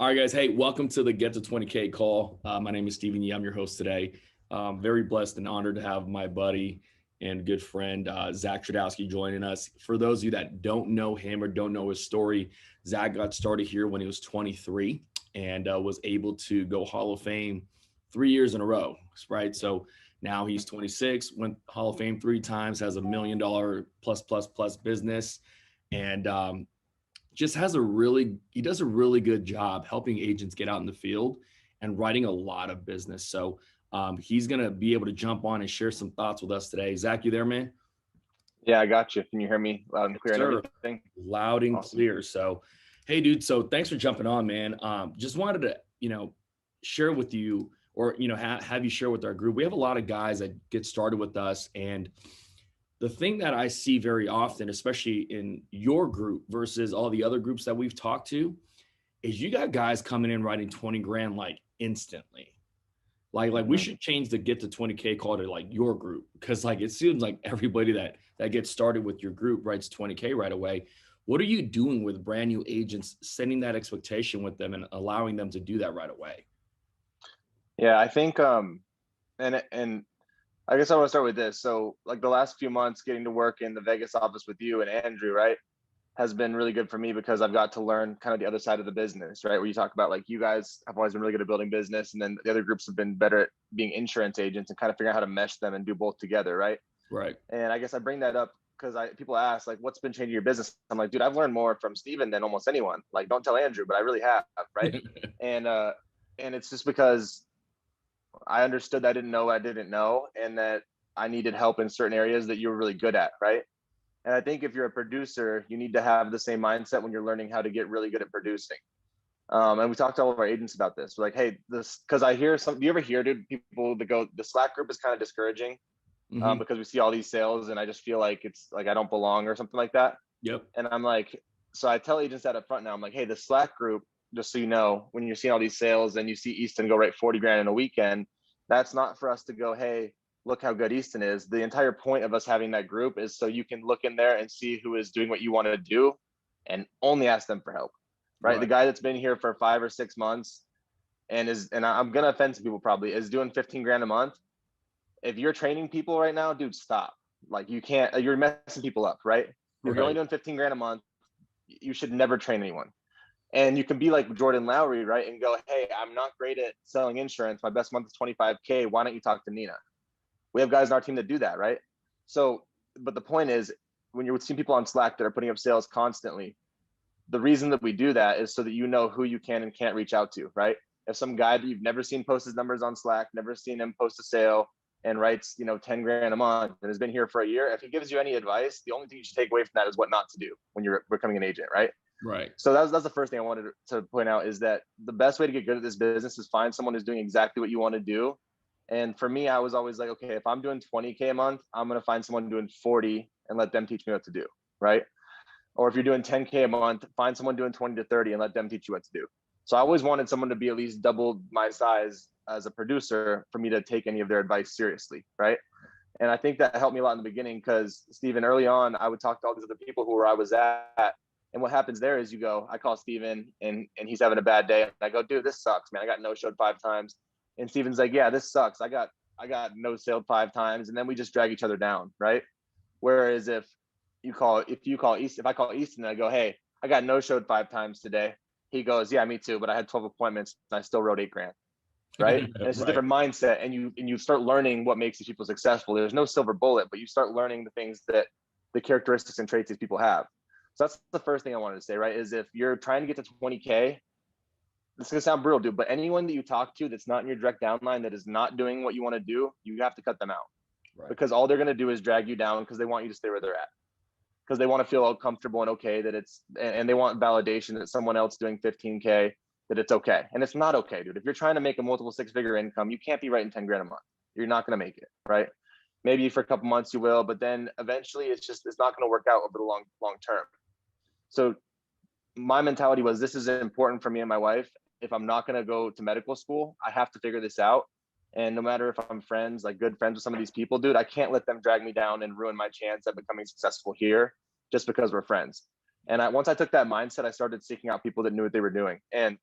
All right, guys. Hey, welcome to the Get to 20K call. My name is Stephen Yee. I'm your host today. Very blessed and honored to have my buddy and good friend, Zach Tradowski, joining us. For those of you that don't know him or don't know his story, Zach got started here when he was 23 and was able to go Hall of Fame 3 years in a row, right? So now he's 26, went Hall of Fame 3 times, has $1 million plus business, and just has he does a really good job helping agents get out in the field and writing a lot of business. So he's going to be able to jump on and share some thoughts with us today. Zach, you there, man? Yeah, I got you. Can you hear me loud and Yes, clear and sir. everything? Loud and Awesome. clear. So, hey, dude. So thanks for jumping on, man. Just wanted to, share with you or, have you share with our group. We have a lot of guys that get started with us. And the thing that I see very often, especially in your group versus all the other groups that we've talked to, is you got guys coming in writing 20 grand like instantly. Like we should change the Get to 20K call to like your group, because like it seems like everybody that gets started with your group writes 20K right away. What are you doing with brand new agents, setting that expectation with them and allowing them to do that right away? Yeah, I think and I guess I want to start with this. So like the last few months getting to work in the Vegas office with you and Andrew, right, has been really good for me because I've got to learn kind of the other side of the business, right? Where you talk about like you guys have always been really good at building business, and then the other groups have been better at being insurance agents and kind of figuring out how to mesh them and do both together, right? Right. And I guess I bring that up because people ask like, what's been changing your business? I'm like, dude, I've learned more from Steven than almost anyone. Like, don't tell Andrew, but I really have, right? And and it's just because I understood I didn't know what I didn't know, and that I needed help in certain areas that you were really good at, right? And I think if you're a producer, you need to have the same mindset when you're learning how to get really good at producing. And we talked to all of our agents about this. We're like, hey, this, because I hear some, do you ever hear, dude, people that go, the Slack group is kind of discouraging Hmm. because we see all these sales and I just feel like it's like I don't belong or something like that. Yep. And I'm like, so I tell agents that up front now. I'm like, hey, the Slack group, just so you know, when you're seeing all these sales and you see Easton go write 40 grand in a weekend, that's not for us to go, hey, look how good Easton is. The entire point of us having that group is so you can look in there and see who is doing what you want to do and only ask them for help. Right. The Right. guy that's been here for 5 or 6 months and I'm gonna offend some people probably, is doing 15 grand a month. If you're training people right now, dude, stop. Like you can't, you're messing people up, right? If you're only Right. doing 15 grand a month, you should never train anyone. And you can be like Jordan Lowry, right? And go, hey, I'm not great at selling insurance. My best month is 25K. Why don't you talk to Nina? We have guys on our team that do that, right? So, but the point is, when you're seeing people on Slack that are putting up sales constantly, the reason that we do that is so that you know who you can and can't reach out to, right? If some guy that you've never seen post his numbers on Slack, never seen him post a sale and writes, 10 grand a month and has been here for a year, if he gives you any advice, the only thing you should take away from that is what not to do when you're becoming an agent, right? Right. So that's the first thing I wanted to point out, is that the best way to get good at this business is find someone who's doing exactly what you want to do. And for me, I was always like, okay, if I'm doing 20K a month, I'm going to find someone doing 40 and let them teach me what to do, right? Or if you're doing 10K a month, find someone doing 20 to 30 and let them teach you what to do. So I always wanted someone to be at least double my size as a producer for me to take any of their advice seriously, right? And I think that helped me a lot in the beginning because, Steven, early on, I would talk to all these other people who were I was at. And what happens there is I call Steven and he's having a bad day. And I go, dude, this sucks, man. I got no showed 5 times. And Steven's like, yeah, this sucks. I got no sailed 5 times. And then we just drag each other down, right? Whereas if I call Easton and I go, hey, I got no showed 5 times today. He goes, yeah, me too. But I had 12 appointments and I still wrote 8 grand. Right. And it's a Right. different mindset. And you start learning what makes these people successful. There's no silver bullet, but you start learning the things that the characteristics and traits these people have. So that's the first thing I wanted to say, right? Is if you're trying to get to 20K, this is gonna sound brutal, dude, but anyone that you talk to that's not in your direct downline, that is not doing what you want to do, you have to cut them out, Right. because all they're gonna do is drag you down because they want you to stay where they're at, because they want to feel comfortable and okay that and they want validation that someone else doing 15K, that it's okay. And it's not okay, dude. If you're trying to make a multiple six-figure income, you can't be writing 10 grand a month. You're not going to make it, right? Maybe for a couple months you will, but then eventually it's not going to work out over the long term. So my mentality was, this is important for me and my wife. If I'm not going to go to medical school, I have to figure this out. And no matter if I'm friends, like good friends with some of these people, dude, I can't let them drag me down and ruin my chance at becoming successful here just because we're friends. And once I took that mindset, I started seeking out people that knew what they were doing. And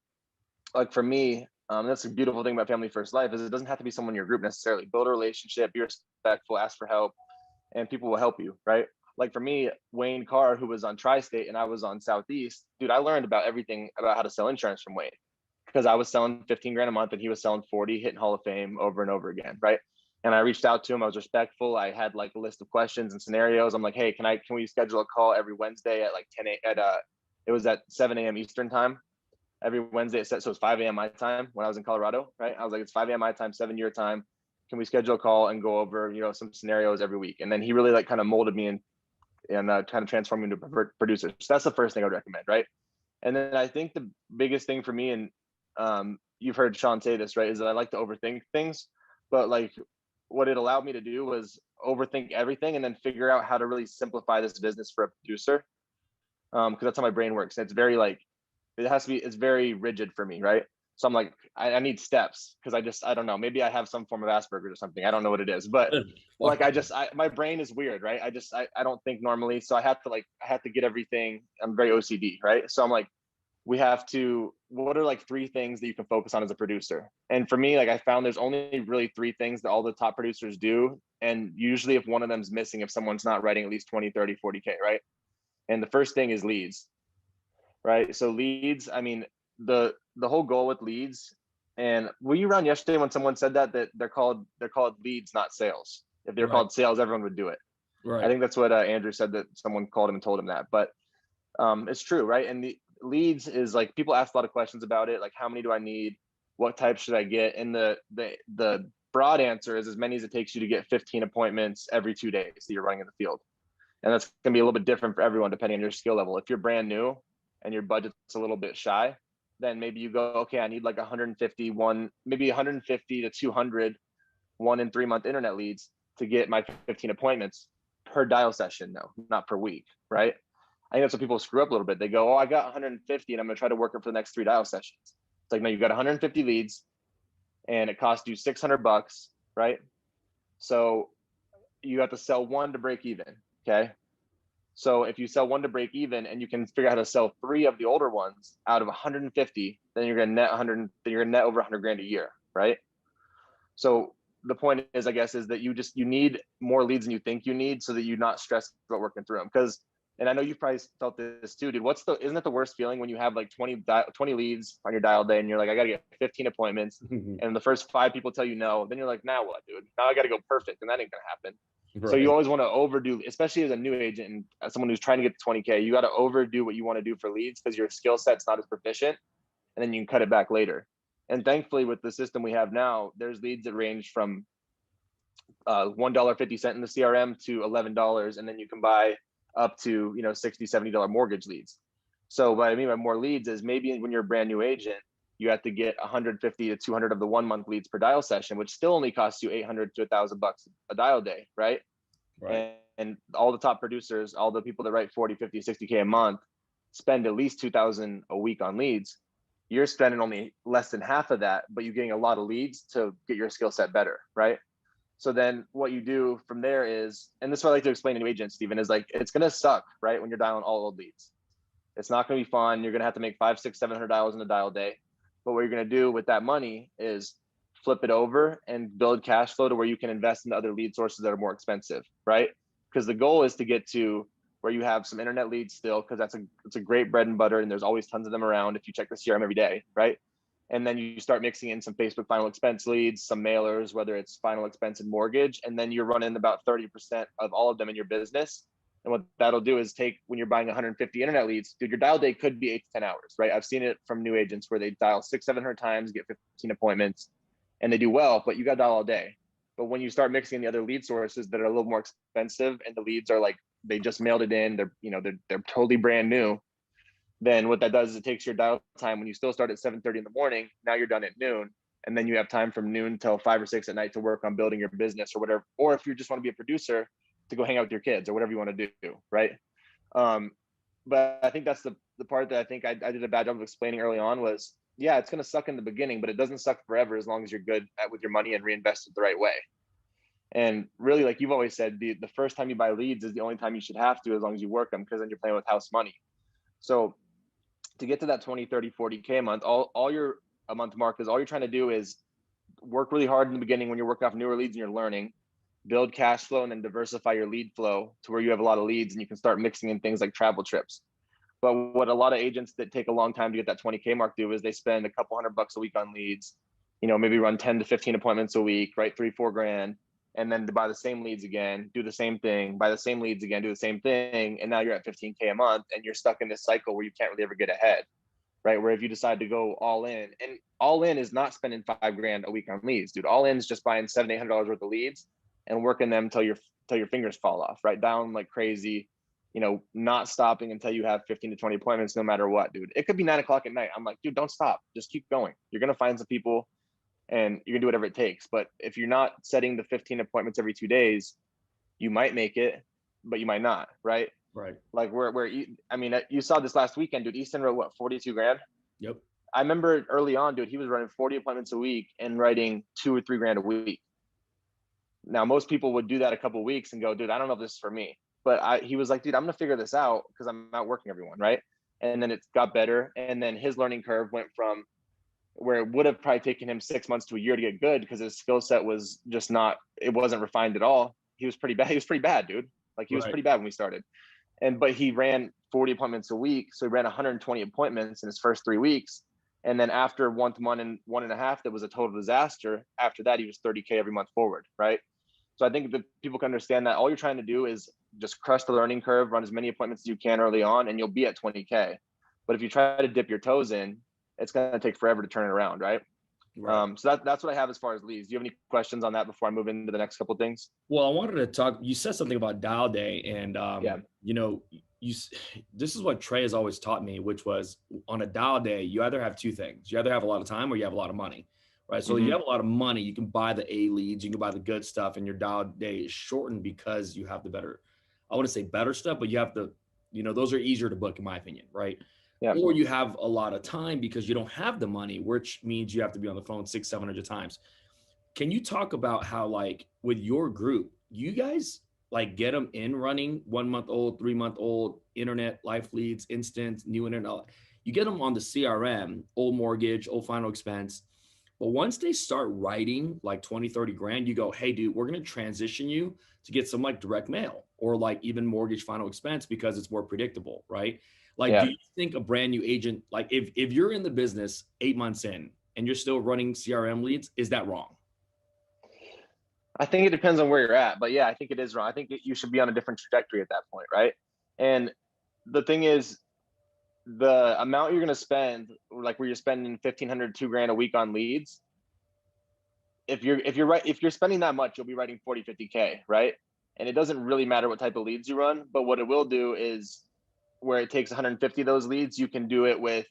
like for me, that's a beautiful thing about Family First Life is it doesn't have to be someone in your group necessarily. Build a relationship, be respectful, ask for help, and people will help you, right? Like for me, Wayne Carr, who was on Tri-State and I was on Southeast, dude, I learned about everything about how to sell insurance from Wayne because I was selling 15 grand a month and he was selling 40, hitting Hall of Fame over and over again, right? And I reached out to him. I was respectful. I had like a list of questions and scenarios. I'm like, hey, can we schedule a call every Wednesday at like 10 a at it was at 7 a.m. Eastern time every Wednesday. So it's 5 a.m. my time when I was in Colorado, right? I was like, it's 5 a.m. my time, 7 your time. Can we schedule a call and go over, some scenarios every week? And then he really like kind of molded me and kind of transformed me into a producer. So that's the first thing I would recommend, right? And then I think the biggest thing for me, and you've heard Sean say this, right, is that I like to overthink things, but like what it allowed me to do was overthink everything and then figure out how to really simplify this business for a producer. Because that's how my brain works. It's very like it's very rigid for me, right? So I'm like, I need steps because I don't know. Maybe I have some form of Asperger's or something. I don't know what it is, but like my brain is weird, right? I don't think normally. So I have to get everything. I'm very OCD, right? So I'm like, what are like three things that you can focus on as a producer? And for me, like I found there's only really three things that all the top producers do. And usually if one of them's missing, if someone's not writing at least 20, 30, 40K, right? And the first thing is leads, right? So leads, I mean, the whole goal with leads, and were you around yesterday when someone said that they're called leads, not sales? If they're called sales, everyone would do it. Right. I think that's what Andrew said, that someone called him and told him that, but it's true, right? And the leads is like, people ask a lot of questions about it, like how many do I need? What type should I get? And the broad answer is as many as it takes you to get 15 appointments every 2 days that you're running in the field. And that's going to be a little bit different for everyone depending on your skill level. If you're brand new and your budget's a little bit shy, then maybe you go, okay, I need like maybe 150 to 200 1 and 3 month internet leads to get my 15 appointments per dial session, though, not per week, right? I think that's what people screw up a little bit. They go, oh, I got 150 and I'm going to try to work it for the next 3 dial sessions. It's like, no, you got 150 leads and it cost you $600, right? So you have to sell 1 to break even. Okay. So if you sell 1 to break even and you can figure out how to sell 3 of the older ones out of 150, then you're going to net over 100 grand a year. Right. So the point is, I guess, is that you need more leads than you think you need so that you're not stressed about working through them. And I know you've probably felt this too, dude. Isn't it the worst feeling when you have like 20 leads on your dial day and you're like, I got to get 15 appointments and the first 5 people tell you no, then you're like, now what, dude? Now I got to go perfect and that ain't going to happen. Right. So you always want to overdo, especially as a new agent and as someone who's trying to get to 20K, you got to overdo what you want to do for leads because your skill set's not as proficient and then you can cut it back later. And thankfully with the system we have now, there's leads that range from $1.50 in the CRM to $11. And then you can buy up to, $60, $70 mortgage leads. So what I mean by more leads is maybe when you're a brand new agent, you have to get 150 to 200 of the 1 month leads per dial session, which still only costs you $800 to $1,000 a dial day, right? And all the top producers, all the people that write 40, 50, 60K a month spend at least 2,000 a week on leads. You're spending only less than half of that, but you're getting a lot of leads to get your skill set better, right? So then what you do from there is, and this is what I like to explain to new agents, Stephen, is like, it's going to suck, right? When you're dialing all old leads. It's not going to be fun. You're going to have to make $500, $600, $700 in a dial day. But what you're going to do with that money is flip it over and build cash flow to where you can invest in other lead sources that are more expensive, right? Because the goal is to get to where you have some internet leads still, because it's a great bread and butter, and there's always tons of them around if you check the CRM every day, right? And then you start mixing in some Facebook final expense leads, some mailers, whether it's final expense and mortgage, and then you're running about 30% of all of them in your business. And what that'll do is when you're buying 150 internet leads, dude, your dial day could be 8 to 10 hours, right? I've seen it from new agents where they dial 600, 700 times, get 15 appointments, and they do well, but you got to dial all day. But when you start mixing in the other lead sources that are a little more expensive and the leads are like, they just mailed it in, they're totally brand new, then what that does is it takes your dial time when you still start at 7:30 in the morning, now you're done at noon. And then you have time from noon till 5 or 6 at night to work on building your business or whatever. Or if you just want to be a producer, to go hang out with your kids or whatever you want to do, right? But I think that's the part that I think I did a bad job of explaining early on was, yeah, it's going to suck in the beginning, but it doesn't suck forever as long as you're good with your money and reinvest it the right way. And really, like you've always said, the first time you buy leads is the only time you should have to, as long as you work them, because then you're playing with house money. So to get to that 20, 30, 40K a month, all your a month mark, because all you're trying to do is work really hard in the beginning when you're working off newer leads and you're learning, build cash flow, and then diversify your lead flow to where you have a lot of leads and you can start mixing in things like travel trips. But what a lot of agents that take a long time to get that 20K mark do is they spend a couple $100 a week on leads, maybe run 10 to 15 appointments a week, right? 3-4 grand. And then to buy the same leads again, do the same thing, buy the same leads again, do the same thing. And now you're at 15K a month and you're stuck in this cycle where you can't really ever get ahead, right? Where if you decide to go all in, and all in is not spending 5 grand a week on leads, dude. All in is just buying $700-800 worth of leads and working them till your fingers fall off, right? Down like crazy, not stopping until you have 15 to 20 appointments, no matter what, dude. It could be 9 o'clock at night. I'm like, dude, don't stop. Just keep going. You're going to find some people and you're gonna do whatever it takes. But if you're not setting the 15 appointments every 2 days, you might make it, but you might not, right? Right. Like you saw this last weekend, dude. Easton wrote what, 42 grand? Yep. I remember early on, dude, he was running 40 appointments a week and writing 2 or 3 grand a week. Now, most people would do that a couple of weeks and go, dude, I don't know if this is for me. But he was like, dude, I'm gonna figure this out because I'm outworking everyone, right? And then it got better. And then his learning curve went from where it would have probably taken him 6 months to a year to get good because his skill set was just it wasn't refined at all. He was pretty bad. He was pretty bad, dude. Like he was pretty bad when we started. But he ran 40 appointments a week. So he ran 120 appointments in his first 3 weeks. And then after 1 month and 1.5, that was a total disaster. After that, he was 30K every month forward, right? So I think that people can understand that all you're trying to do is just crush the learning curve, run as many appointments as you can early on, and you'll be at 20K. But if you try to dip your toes in, it's going to take forever to turn it around, right? So that's what I have as far as leads. Do you have any questions on that before I move into the next couple of things? Well, I wanted to talk. You said something about dial day, and this is what Trey has always taught me, which was on a dial day, you either have 2 things: you either have a lot of time or you have a lot of money, right? So you have a lot of money, you can buy the A leads, you can buy the good stuff, and your dial day is shortened because you have the better. I wouldn't say better stuff, but you have the, those are easier to book, in my opinion, right? Yeah. Or you have a lot of time because you don't have the money, which means you have to be on the phone 600-700 times. Can you talk about how, like, with your group, you guys like get them in running 1 month old, 3 month old, internet, life leads, instant, new internet. You get them on the CRM, old mortgage, old final expense. But once they start writing like 20, 30 grand, you go, hey, dude, we're going to transition you to get some like direct mail or like even mortgage final expense because it's more predictable, right? Like, do you think a brand new agent, like if you're in the business 8 months in and you're still running CRM leads, is that wrong? I think it depends on where you're at, but yeah, I think it is wrong. I think you should be on a different trajectory at that point, right? And the thing is, the amount you're going to spend, like where you're spending 1,500, 2 grand a week on leads, if you're spending that much, you'll be writing 40, 50K, right? And it doesn't really matter what type of leads you run, but what it will do is where it takes 150 of those leads, you can do it with,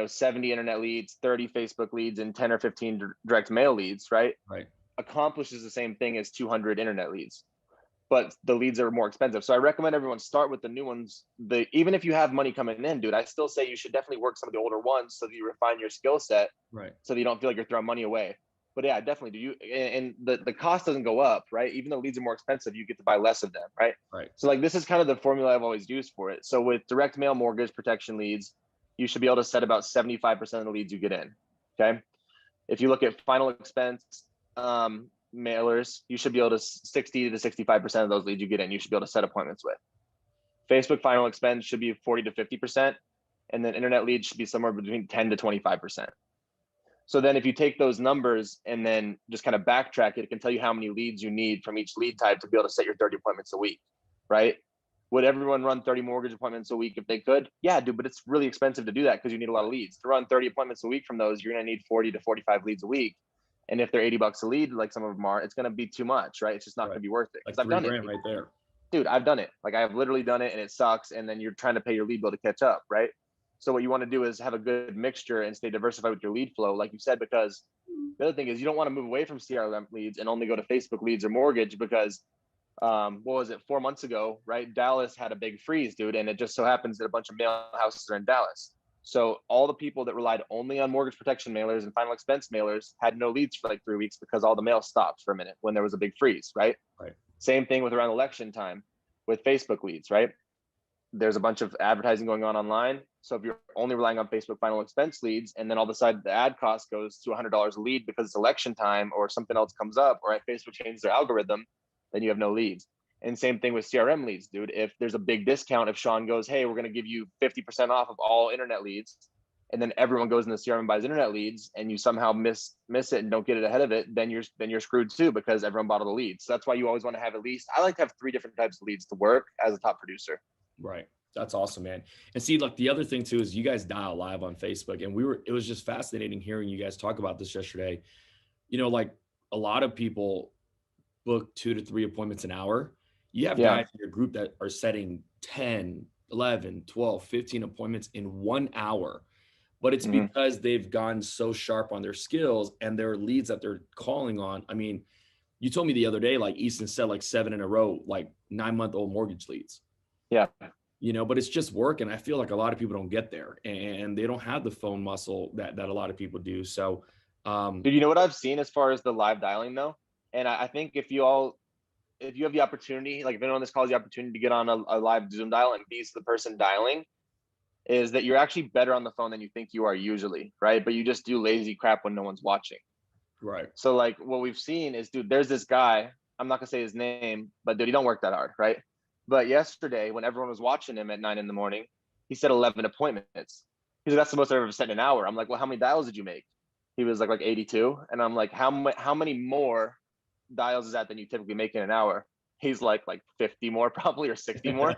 70 internet leads, 30 Facebook leads, and 10 or 15 direct mail leads, right? Right. Accomplishes the same thing as 200 internet leads, but the leads are more expensive. So I recommend everyone start with the new ones. Even if you have money coming in, dude, I still say you should definitely work some of the older ones so that you refine your skill set, right? So that you don't feel like you're throwing money away. But yeah, definitely and the cost doesn't go up, right? Even though leads are more expensive, you get to buy less of them, right? Right. So like this is kind of the formula I've always used for it. So with direct mail mortgage protection leads, you should be able to set about 75% of the leads you get in. Okay. If you look at final expense mailers, you should be able to 60 to 65% of those leads you get in, you should be able to set appointments with. Facebook final expense should be 40 to 50%. And then internet leads should be somewhere between 10 to 25%. So then if you take those numbers and then just kind of backtrack it, it can tell you how many leads you need from each lead type to be able to set your 30 appointments a week, right? Would everyone run 30 mortgage appointments a week if they could? Yeah, dude, but it's really expensive to do that because you need a lot of leads. To run 30 appointments a week from those, you're going to need 40 to 45 leads a week. And if they're $80 a lead, like some of them are, it's going to be too much, right? It's just not going to be worth it. Like I've done it right there. Dude, I've done it. Like I've literally done it and it sucks. And then you're trying to pay your lead bill to catch up, right? So what you want to do is have a good mixture and stay diversified with your lead flow, like you said, because the other thing is you don't want to move away from CRM leads and only go to Facebook leads or mortgage because what was it, 4 months ago, right? Dallas had a big freeze, dude. And it just so happens that a bunch of mail houses are in Dallas. So all the people that relied only on mortgage protection mailers and final expense mailers had no leads for like 3 weeks because all the mail stopped for a minute when there was a big freeze, right? Right. Same thing with around election time with Facebook leads, right? there's a bunch of advertising going on online. So if you're only relying on Facebook final expense leads, and then all of a sudden the ad cost goes to $100 a lead because it's election time or something else comes up, or Facebook changes their algorithm, then you have no leads. And same thing with CRM leads, dude. If there's a big discount, if Sean goes, hey, we're going to give you 50% off of all internet leads, and then everyone goes in the CRM and buys internet leads, and you somehow miss it and don't get it ahead of it, then you're screwed too, because everyone bought all the leads. So that's why you always want to have at least, I like to have 3 different types of leads to work as a top producer. Right. That's awesome, man. And see, like the other thing too is you guys dial live on Facebook, and it was just fascinating hearing you guys talk about this yesterday. Like a lot of people book 2 to 3 appointments an hour. You have guys in your group that are setting 10, 11, 12, 15 appointments in 1 hour. But it's because they've gone so sharp on their skills and their leads that they're calling on. I mean, you told me the other day, like Easton said, like 7 in a row, like 9-month-old mortgage leads. Yeah. But it's just work. And I feel like a lot of people don't get there, and they don't have the phone muscle that a lot of people do. So, dude, you know what I've seen as far as the live dialing though? And I think if you have the opportunity, like if anyone on this call has the opportunity to get on a live Zoom dial and be the person dialing, is that you're actually better on the phone than you think you are usually, right? But you just do lazy crap when no one's watching. Right. So like what we've seen is, dude, there's this guy, I'm not gonna say his name, but dude, he don't work that hard, right? But yesterday, when everyone was watching him at 9 in the morning, he said 11 appointments. He's like, that's the most I've ever set in an hour. I'm like, well, how many dials did you make? He was like 82. And I'm like, how many more dials is that than you typically make in an hour? He's like 50 more probably, or 60 more.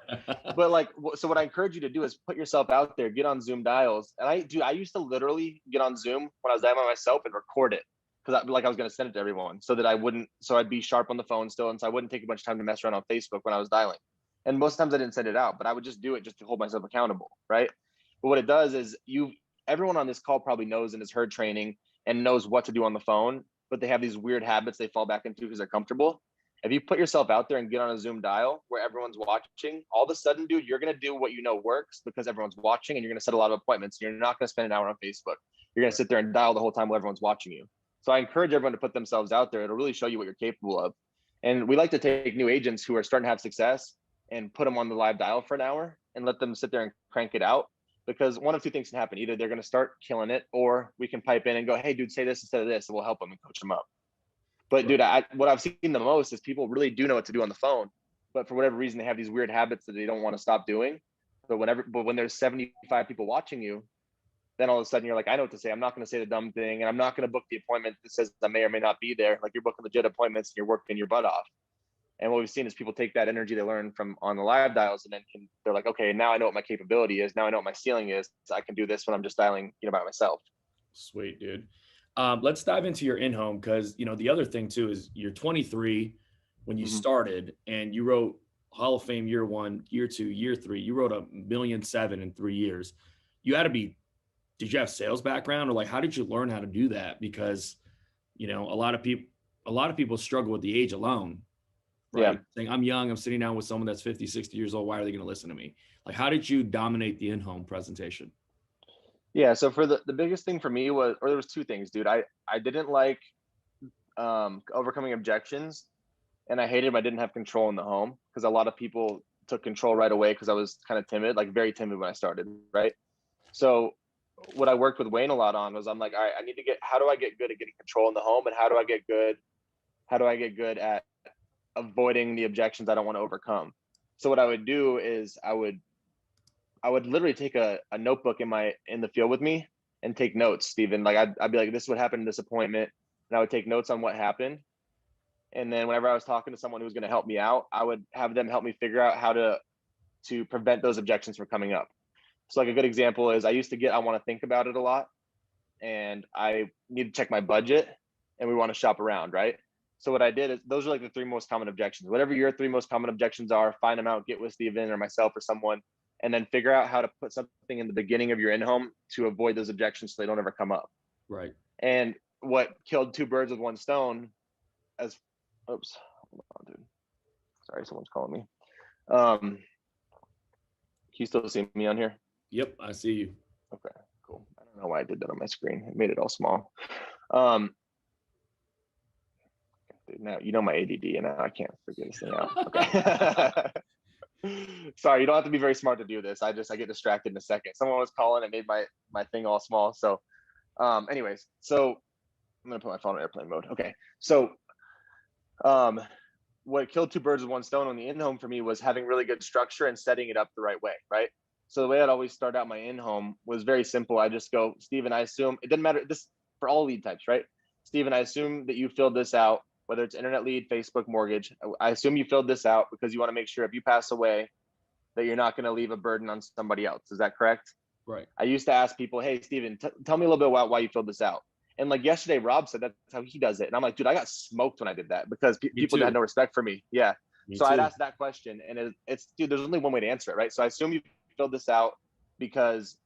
But like, so what I encourage you to do is put yourself out there, get on Zoom dials. And I used to literally get on Zoom when I was dialing myself and record it, because I was going to send it to everyone so that I'd be sharp on the phone still. And so I wouldn't take a bunch of time to mess around on Facebook when I was dialing. And most times I didn't send it out, but I would just do it just to hold myself accountable. Right. But what it does is everyone on this call probably knows and has heard training and knows what to do on the phone, but they have these weird habits they fall back into because they're comfortable. If you put yourself out there and get on a Zoom dial where everyone's watching, all of a sudden, dude, you're going to do what you know works because everyone's watching, and you're going to set a lot of appointments. You're not going to spend an hour on Facebook. You're going to sit there and dial the whole time while everyone's watching you. So I encourage everyone to put themselves out there. It'll really show you what you're capable of. And we like to take new agents who are starting to have success and put them on the live dial for an hour and let them sit there and crank it out. Because one of 2 things can happen. Either they're going to start killing it, or we can pipe in and go, hey, dude, say this instead of this, and we'll help them and coach them up. But dude, what I've seen the most is people really do know what to do on the phone, but for whatever reason, they have these weird habits that they don't want to stop doing. But when there's 75 people watching you, then all of a sudden you're like, I know what to say. I'm not going to say the dumb thing, and I'm not going to book the appointment that says I may or may not be there. Like, you're booking legit appointments and you're working your butt off. And what we've seen is people take that energy they learn from on the live dials, and then they're like, okay, now I know what my capability is. Now I know what my ceiling is. So I can do this when I'm just dialing, by myself. Sweet, dude. Let's dive into your in-home, because, the other thing too is you're 23 when you started, and you wrote Hall of Fame year 1, year 2, year 3. You wrote $1.7 million in 3 years. You had to be, did you have sales background, or like, how did you learn how to do that? Because, a lot of people struggle with the age alone, right? Yeah. Saying, I'm young, I'm sitting down with someone that's 50, 60 years old. Why are they going to listen to me? Like, how did you dominate the in-home presentation? Yeah. So for the biggest thing for me there was 2 things, dude. I didn't like overcoming objections, and I hated if I didn't have control in the home, because a lot of people took control right away because I was kind of timid, like very timid when I started. Right. So what I worked with Wayne a lot on was, I'm like, all right, how do I get good at getting control in the home? And how do I get good at avoiding the objections I don't want to overcome? So what I would do is I would literally take a notebook in the field with me and take notes, Steven. Like, I'd be like, this is what happened in this appointment. And I would take notes on what happened. And then whenever I was talking to someone who was going to help me out, I would have them help me figure out how to prevent those objections from coming up. So like a good example is, I want to think about it a lot, and I need to check my budget, and we want to shop around, right? So what I did is, those are like the 3 most common objections. Whatever your 3 most common objections are, find them out, get with Steven or myself or someone, and then figure out how to put something in the beginning of your in-home to avoid those objections so they don't ever come up. Right. And what killed 2 birds with 1 stone, hold on, dude. Sorry, someone's calling me. Can you still see me on here? Yep, I see you. Okay, cool. I don't know why I did that on my screen. It made it all small. Dude, now my ADD, and now I can't figure this thing out. Okay. Sorry, you don't have to be very smart to do this. I get distracted in a second. Someone was calling and made my thing all small. So anyways, so I'm gonna put my phone on airplane mode. Okay. So um what killed two birds with one stone on the in-home for me was having really good structure and setting it up the right way, right? So the way I'd always start out my in-home was very simple. I just go, Steven, I assume it doesn't matter this for all lead types, right? Steven, I assume that you filled this out, whether it's internet lead, Facebook, mortgage. I assume you filled this out because you want to make sure if you pass away that you're not going to leave a burden on somebody else. Is that correct? Right. I used to ask people, hey, Steven, tell me a little bit about why you filled this out. And like yesterday, Rob said that's how he does it. And I'm like, dude, I got smoked when I did that because people had no respect for me. Yeah. So I'd ask that question and it's, dude, there's only one way to answer it, right? So I assume you filled this out because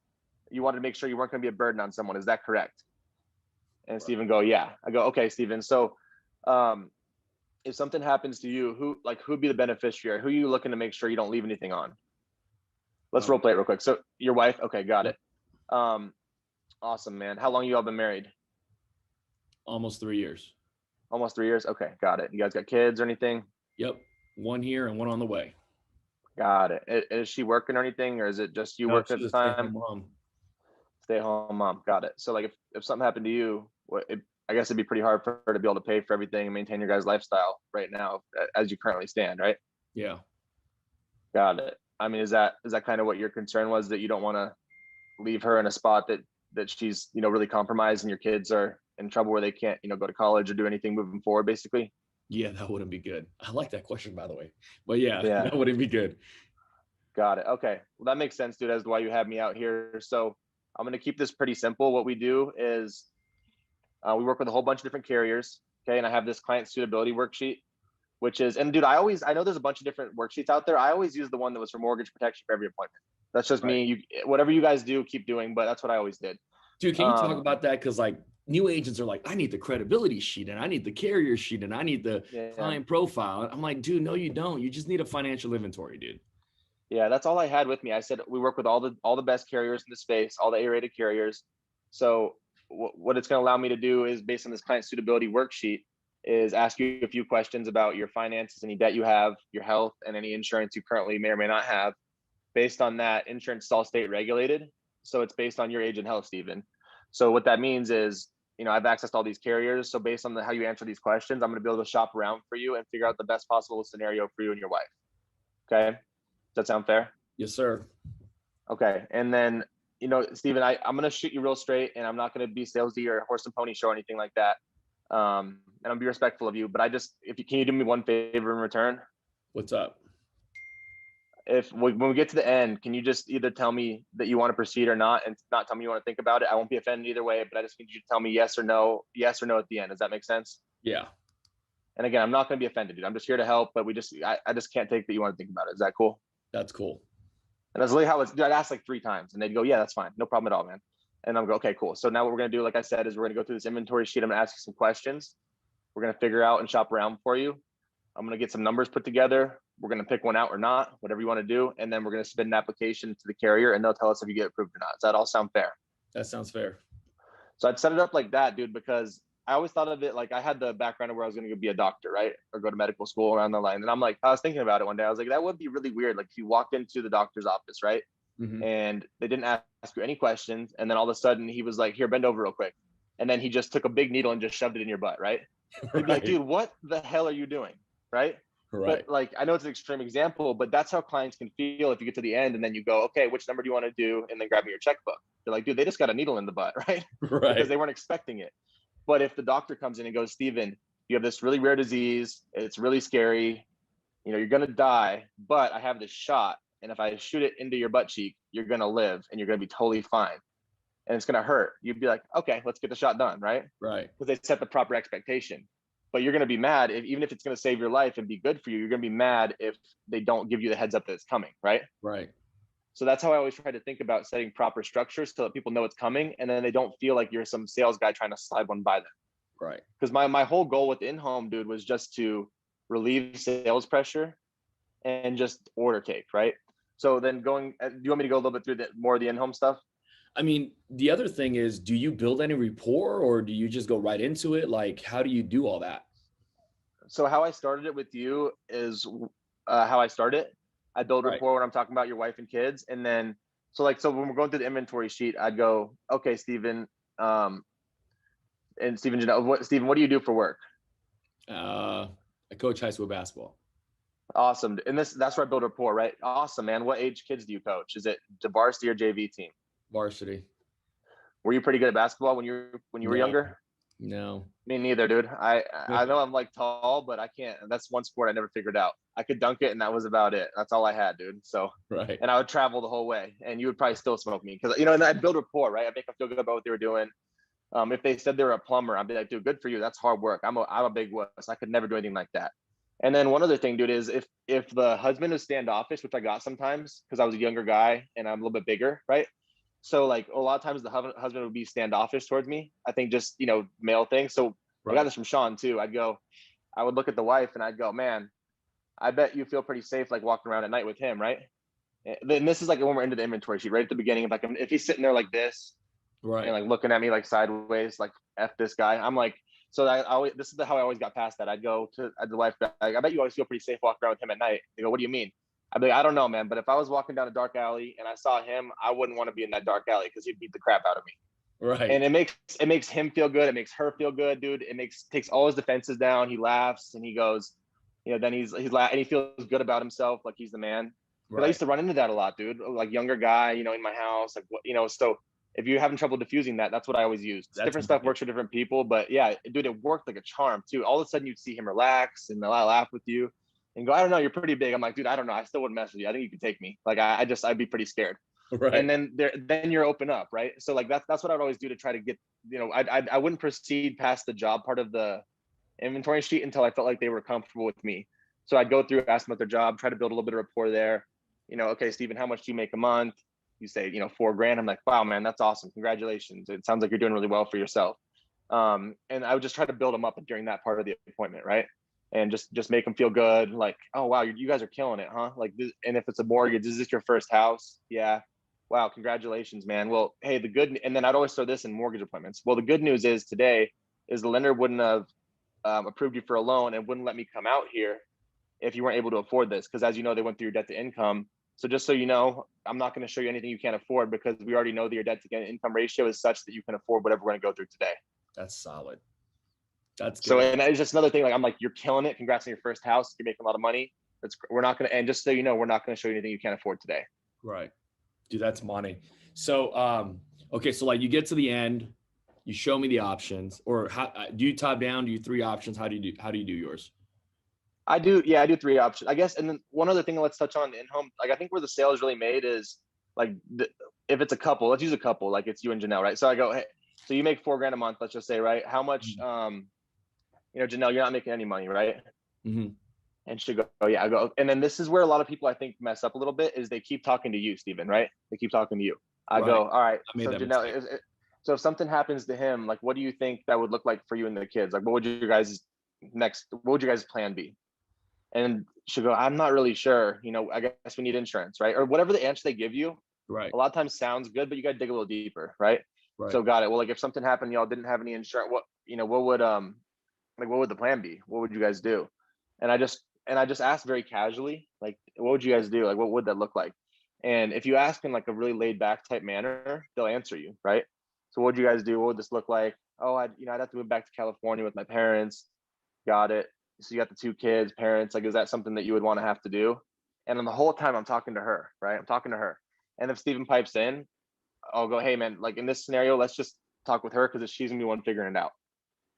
you wanted to make sure you weren't going to be a burden on someone. Is that correct? And right. Steven go, yeah. I go, okay, Steven. So if something happens to you, who'd be the beneficiary? Who are you looking to make sure you don't leave anything on? Let's role play it real quick. So your wife, okay, got it. Awesome, man. How long you all been married? Almost 3 years. Almost 3 years? Okay, got it. You guys got kids or anything? Yep. One here and one on the way. Got it. Is she working or anything, or is it just you working at the time? Stay-home mom. Got it. So like if something happened to you, I guess it'd be pretty hard for her to be able to pay for everything and maintain your guys' lifestyle right now as you currently stand, right? Yeah. Got it. I mean, is that kind of what your concern was, that you don't want to leave her in a spot that she's, really compromised and your kids are in trouble where they can't, go to college or do anything moving forward, basically? Yeah, that wouldn't be good. I like that question, by the way. But yeah, yeah. That wouldn't be good. Got it. Okay. Well, that makes sense, dude, as to why you have me out here. So I'm going to keep this pretty simple. What we do is we work with a whole bunch of different carriers. Okay. And I have this client suitability worksheet, which is, and dude, I know there's a bunch of different worksheets out there. I always use the one that was for mortgage protection for every appointment. That's just me. Whatever you guys do, keep doing, but that's what I always did. Dude, can you talk about that? Because like new agents are like, I need the credibility sheet and I need the carrier sheet and I need the client profile. I'm like, dude, no, you don't. You just need a financial inventory, dude. Yeah, that's all I had with me. I said we work with all the best carriers in the space, all the A-rated carriers. So what it's going to allow me to do is, based on this client suitability worksheet, is ask you a few questions about your finances, any debt you have, your health, and any insurance you currently may or may not have. Based on that, insurance is all state regulated. So it's based on your age and health, Stephen. So what that means is, I've accessed all these carriers. So based on how you answer these questions, I'm going to be able to shop around for you and figure out the best possible scenario for you and your wife. Okay. Does that sound fair? Yes, sir. Okay. And then, Stephen, I'm going to shoot you real straight, and I'm not going to be salesy or horse and pony show or anything like that. And I'll be respectful of you, but can you do me one favor in return? What's up? When we get to the end, can you just either tell me that you want to proceed or not, and not tell me you want to think about it? I won't be offended either way, but I just need you to tell me yes or no at the end. Does that make sense? Yeah. And again, I'm not going to be offended, dude. I'm just here to help, but I just can't take that you want to think about it. Is that cool? That's cool. And that's literally how I'd ask like 3 times, and they'd go, yeah, that's fine. No problem at all, man. And I'm go, okay, cool. So now what we're going to do, like I said, is we're going to go through this inventory sheet. I'm going to ask you some questions. We're going to figure out and shop around for you. I'm going to get some numbers put together. We're going to pick one out or not, whatever you want to do. And then we're going to submit an application to the carrier, and they'll tell us if you get approved or not. Does that all sound fair? That sounds fair. So I'd set it up like that, dude, because I always thought of it like I had the background of where I was going to be a doctor, right? Or go to medical school around the line. And I was thinking about it one day. I was like, that would be really weird. Like if you walked into the doctor's office, right? Mm-hmm. And they didn't ask you any questions. And then all of a sudden he was like, here, bend over real quick. And then he just took a big needle and just shoved it in your butt, right? You'd be like, dude, what the hell are you doing? Right? But like, I know it's an extreme example, but that's how clients can feel if you get to the end and then you go, okay, which number do you want to do? And then grab me your checkbook. They're like, dude, they just got a needle in the butt, right? Because they weren't expecting it. But if the doctor comes in and goes, Steven, you have this really rare disease. It's really scary. You're going to die, but I have this shot. And if I shoot it into your butt cheek, you're going to live and you're going to be totally fine. And it's going to hurt. You'd be like, okay, let's get the shot done, right? Right. Because they set the proper expectation. But you're going to be mad even if it's going to save your life and be good for you. You're going to be mad if they don't give you the heads up that it's coming, right? Right. So that's how I always try to think about setting proper structures so that people know it's coming, and then they don't feel like you're some sales guy trying to slide one by them. Right. Because my whole goal with in-home, dude, was just to relieve sales pressure and just order take, right? So then do you want me to go a little bit through more of the in-home stuff? I mean, the other thing is, do you build any rapport or do you just go right into it? Like, how do you do all that? So how I started it with you is how I started. I build Right. rapport when I'm talking about your wife and kids. And then, so when we're going through the inventory sheet, I'd go, okay, Steven, and Steven, Steven, what do you do for work? I coach high school basketball. Awesome. And that's where I build rapport, right? Awesome, man. What age kids do you coach? Is it the varsity or JV team? Varsity. Were you pretty good at basketball when you were No, younger? no. Me neither, dude. I know I'm like tall, but I can't. That's one sport I never figured out. I could dunk it, and that was about it. That's all I had, dude. So, Right. and I would travel the whole way, and you would probably still smoke me because and I'd build rapport, right? I'd make them feel good about what they were doing. If they said they were a plumber, I'd be like, dude, good for you. That's hard work. I'm a big wuss. I could never do anything like that. And then one other thing, dude, is if the husband is standoffish, which I got sometimes because I was a younger guy and I'm a little bit bigger, right? So like a lot of times the husband would be standoffish towards me. I think just male thing. So I got this from Sean too. I would look at the wife and I'd go, man, I bet you feel pretty safe like walking around at night with him, right? And then this is like when we're into the inventory sheet, right at the beginning. If he's sitting there like this, Right. and like looking at me like sideways, like F this guy, I'm like, so this is how I always got past that. I'd go to the wife, like, I bet you always feel pretty safe walking around with him at night. They go, what do you mean? I'd be like, I don't know, man, but if I was walking down a dark alley and I saw him, I wouldn't want to be in that dark alley because he'd beat the crap out of me. Right. And it makes him feel good. It makes her feel good, dude. Takes all his defenses down. He laughs and he goes, then he's and he feels good about himself, like he's the man. But I used to run into that a lot, dude. Like younger guy, in my house, like so if you're having trouble diffusing that, that's what I always use. Different stuff works for different people, but yeah, dude, it worked like a charm too. All of a sudden you'd see him relax and laugh with you and go, I don't know, you're pretty big. I'm like, dude, I don't know. I still wouldn't mess with you. I think you could take me. Like I'd be pretty scared. Right. And then you're open up, right? So like that's what I'd always do to try to get, I wouldn't proceed past the job part of the inventory sheet until I felt like they were comfortable with me. So I'd go through, ask them about their job, try to build a little bit of rapport there. Okay, Steven, how much do you make a month? You say, $4,000. I'm like, wow, man, that's awesome. Congratulations. It sounds like you're doing really well for yourself. And I would just try to build them up during that part of the appointment, right? And just make them feel good. Like, oh, wow, you guys are killing it, huh? Like, and if it's a mortgage, is this your first house? Yeah. Wow, congratulations, man. Well, hey, and then I'd always throw this in mortgage appointments. Well, the good news is today is the lender wouldn't have approved you for a loan and wouldn't let me come out here if you weren't able to afford this. Because as you know, they went through your debt to income. So just so you know, I'm not going to show you anything you can't afford because we already know that your debt to income ratio is such that you can afford whatever we're going to go through today. That's solid. That's good. So, and it's just another thing. Like, I'm like, you're killing it. Congrats on your first house. You're making a lot of money. We're not going to, and just so you know, we're not going to show you anything you can't afford today. Right. Dude, that's money. So, okay. So like you get to the end, you show me the options, or how do you top down? Do you 3 options? How do you do yours? I do 3 options, I guess. And then one other thing let's touch on in-home, like I think where the sale is really made is like if it's a couple, let's use a couple, like it's you and Janelle, right? So I go, hey, so you make $4,000 a month, let's just say, right? How much, Janelle, you're not making any money, right? Mm-hmm. And she go, oh yeah, I go. And then this is where a lot of people I think mess up a little bit is they keep talking to you, Steven, right? They keep talking to you. I go, all right. So Janelle, so if something happens to him, like, what do you think that would look like for you and the kids? Like, what would your guys' plan be? And she'll go, I'm not really sure. I guess we need insurance, right? Or whatever the answer they give you. Right. A lot of times sounds good, but you got to dig a little deeper, right? So got it. Well, like if something happened, y'all didn't have any insurance, what would the plan be? What would you guys do? And I just asked very casually, like, what would you guys do? Like, what would that look like? And if you ask in like a really laid back type manner, they'll answer you, right? So what would you guys do? What would this look like? Oh, I'd have to move back to California with my parents. Got it. So you got the 2 kids, parents, like, is that something that you would want to have to do? And then the whole time I'm talking to her, right? I'm talking to her. And if Steven pipes in, I'll go, hey man, like in this scenario, let's just talk with her because she's gonna be one figuring it out.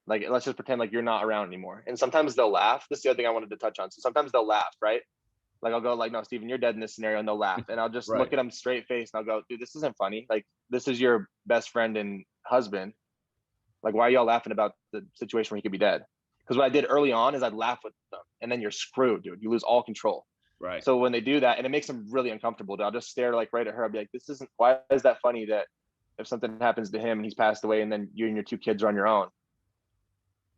Like, let's just pretend like you're not around anymore. And sometimes they'll laugh. This is the other thing I wanted to touch on. So sometimes they'll laugh, right? Like I'll go like, no, Steven, you're dead in this scenario, and they'll laugh. And I'll just look at them straight face and I'll go, dude, this isn't funny. Like, this is your best friend and husband. Like, why are y'all laughing about the situation where he could be dead? Because what I did early on is I'd laugh with them, and then you're screwed, dude. You lose all control. Right. So when they do that, and it makes them really uncomfortable, dude, I'll just stare like right at her. I'll be like, why is that funny that if something happens to him and he's passed away and then you and your 2 kids are on your own?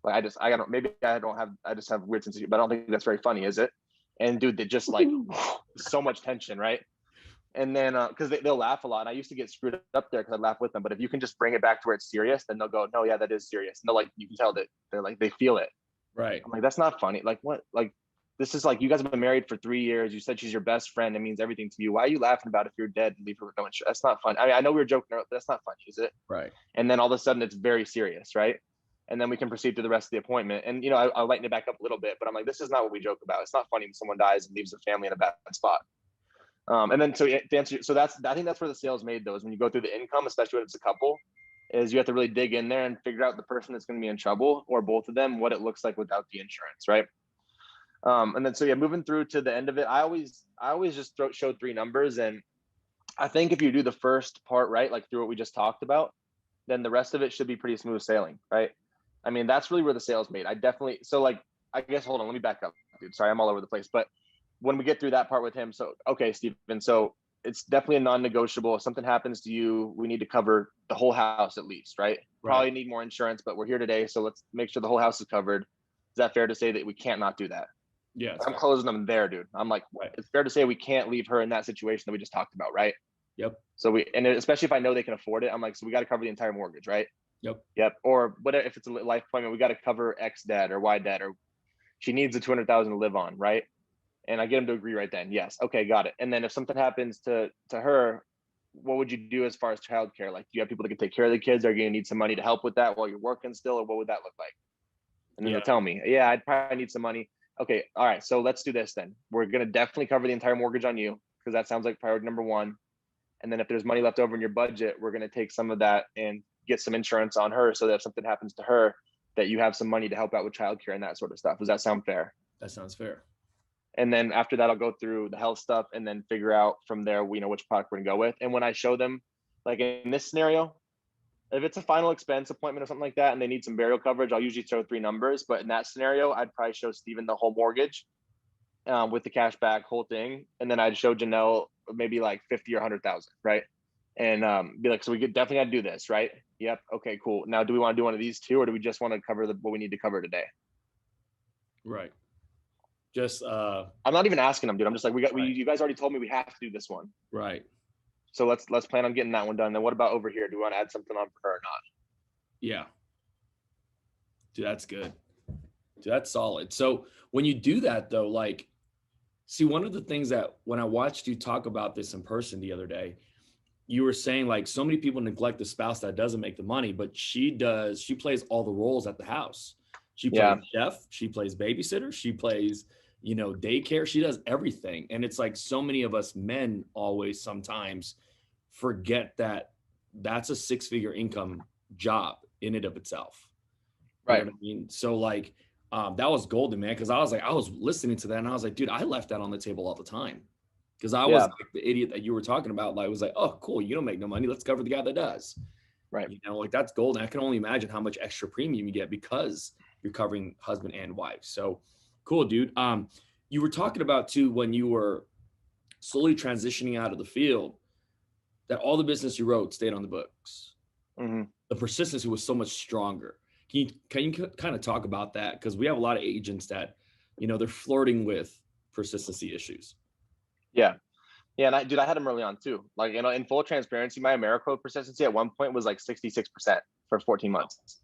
Like, I just have weird sense of humor, but I don't think that's very funny, is it? And dude, they just like so much tension, right? And then because they'll laugh a lot, and I used to get screwed up there because I laugh with them. But if you can just bring it back to where it's serious, then they'll go, no, yeah, that is serious. And they're like, you can tell that they feel it. Right. I'm like, that's not funny. Like, what? Like, this is like, you guys have been married for 3 years. You said she's your best friend. It means everything to you. Why are you laughing about if you're dead and leave her with no insurance? That's not fun. I mean, I know we were joking, but that's not funny, is it? Right. And then all of a sudden it's very serious, right? And then we can proceed to the rest of the appointment. And, you know, I'll lighten it back up a little bit, but I'm like, this is not what we joke about. It's not funny when someone dies and leaves the family in a bad spot. And then, so to answer, so I think that's where the sales made, though, is when you go through the income, especially when it's a couple, is you have to really dig in there and figure out the person that's going to be in trouble, or both of them, what it looks like without the insurance, right? And then, so yeah, moving through to the end of it, I always just show 3 numbers. And I think if you do the first part right, like through what we just talked about, then the rest of it should be pretty smooth sailing, right? I mean, that's really where the sales made. So like, I guess, hold on, let me back up, dude. Sorry, I'm all over the place. But when we get through that part with him, so, okay, Steven, so it's definitely a non-negotiable. If something happens to you, we need to cover the whole house at least, right? Probably need more insurance, but we're here today, so let's make sure the whole house is covered. Is that fair to say that we can't not do that? Yeah. I'm closing them there, dude. I'm like, it's fair to say we can't leave her in that situation that we just talked about, right? Yep. So and especially if I know they can afford it, I'm like, so we got to cover the entire mortgage, right? Yep. Or whatever, if it's a life appointment, we got to cover X debt or Y debt, or she needs the 200,000 to live on, right? And I get them to agree right then. Yes. Okay, got it. And then if something happens to her, what would you do as far as childcare? Like, do you have people that can take care of the kids? Are you gonna need some money to help with that while you're working still, or what would that look like? And then they'll tell me, yeah, I'd probably need some money. Okay, all right, so let's do this then. We're gonna definitely cover the entire mortgage on you, because that sounds like priority number 1. And then if there's money left over in your budget, we're gonna take some of that and get some insurance on her, so that if something happens to her, that you have some money to help out with childcare and that sort of stuff. Does that sound fair? That sounds fair. And then after that, I'll go through the health stuff and then figure out from there, which product we're gonna go with. And when I show them, like in this scenario, if it's a final expense appointment or something like that, and they need some burial coverage, I'll usually show 3 numbers. But in that scenario, I'd probably show Steven the whole mortgage with the cash back, whole thing. And then I'd show Janelle maybe like 50 or 100,000, right? And be like, so we definitely gotta do this, right? Yep. Okay, cool. Now, do we want to do one of these 2, or do we just want to cover what we need to cover today? Right. Just I'm not even asking them, dude. I'm just like, you guys already told me we have to do this one. Right. So let's plan on getting that one done. Then what about over here? Do we want to add something on for her or not? Yeah. Dude, that's good. Dude, that's solid. So when you do that though, like, see, one of the things that when I watched you talk about this in person the other day, you were saying like so many people neglect the spouse that doesn't make the money, but she plays all the roles at the house. She plays chef, she plays babysitter, she plays, daycare. She does everything. And it's like so many of us men always sometimes forget that that's a 6-figure income job in and of itself. Right. You know what I mean? So like, that was golden, man. Cause I was listening to that and I was like, dude, I left that on the table all the time. Cause I was like the idiot that you were talking about. Like, I was like, oh, cool. You don't make no money. Let's cover the guy that does. Right. Like that's golden. I can only imagine how much extra premium you get because you're covering husband and wife. So cool, dude. You were talking about too, when you were slowly transitioning out of the field, that all the business you wrote stayed on the books. Mm-hmm. The persistency was so much stronger. Can you kind of talk about that? Because we have a lot of agents that, they're flirting with persistency issues. Yeah. Yeah. And I had them early on too. Like, in full transparency, my AmeriQuote persistency at one point was like 66% for 14 months.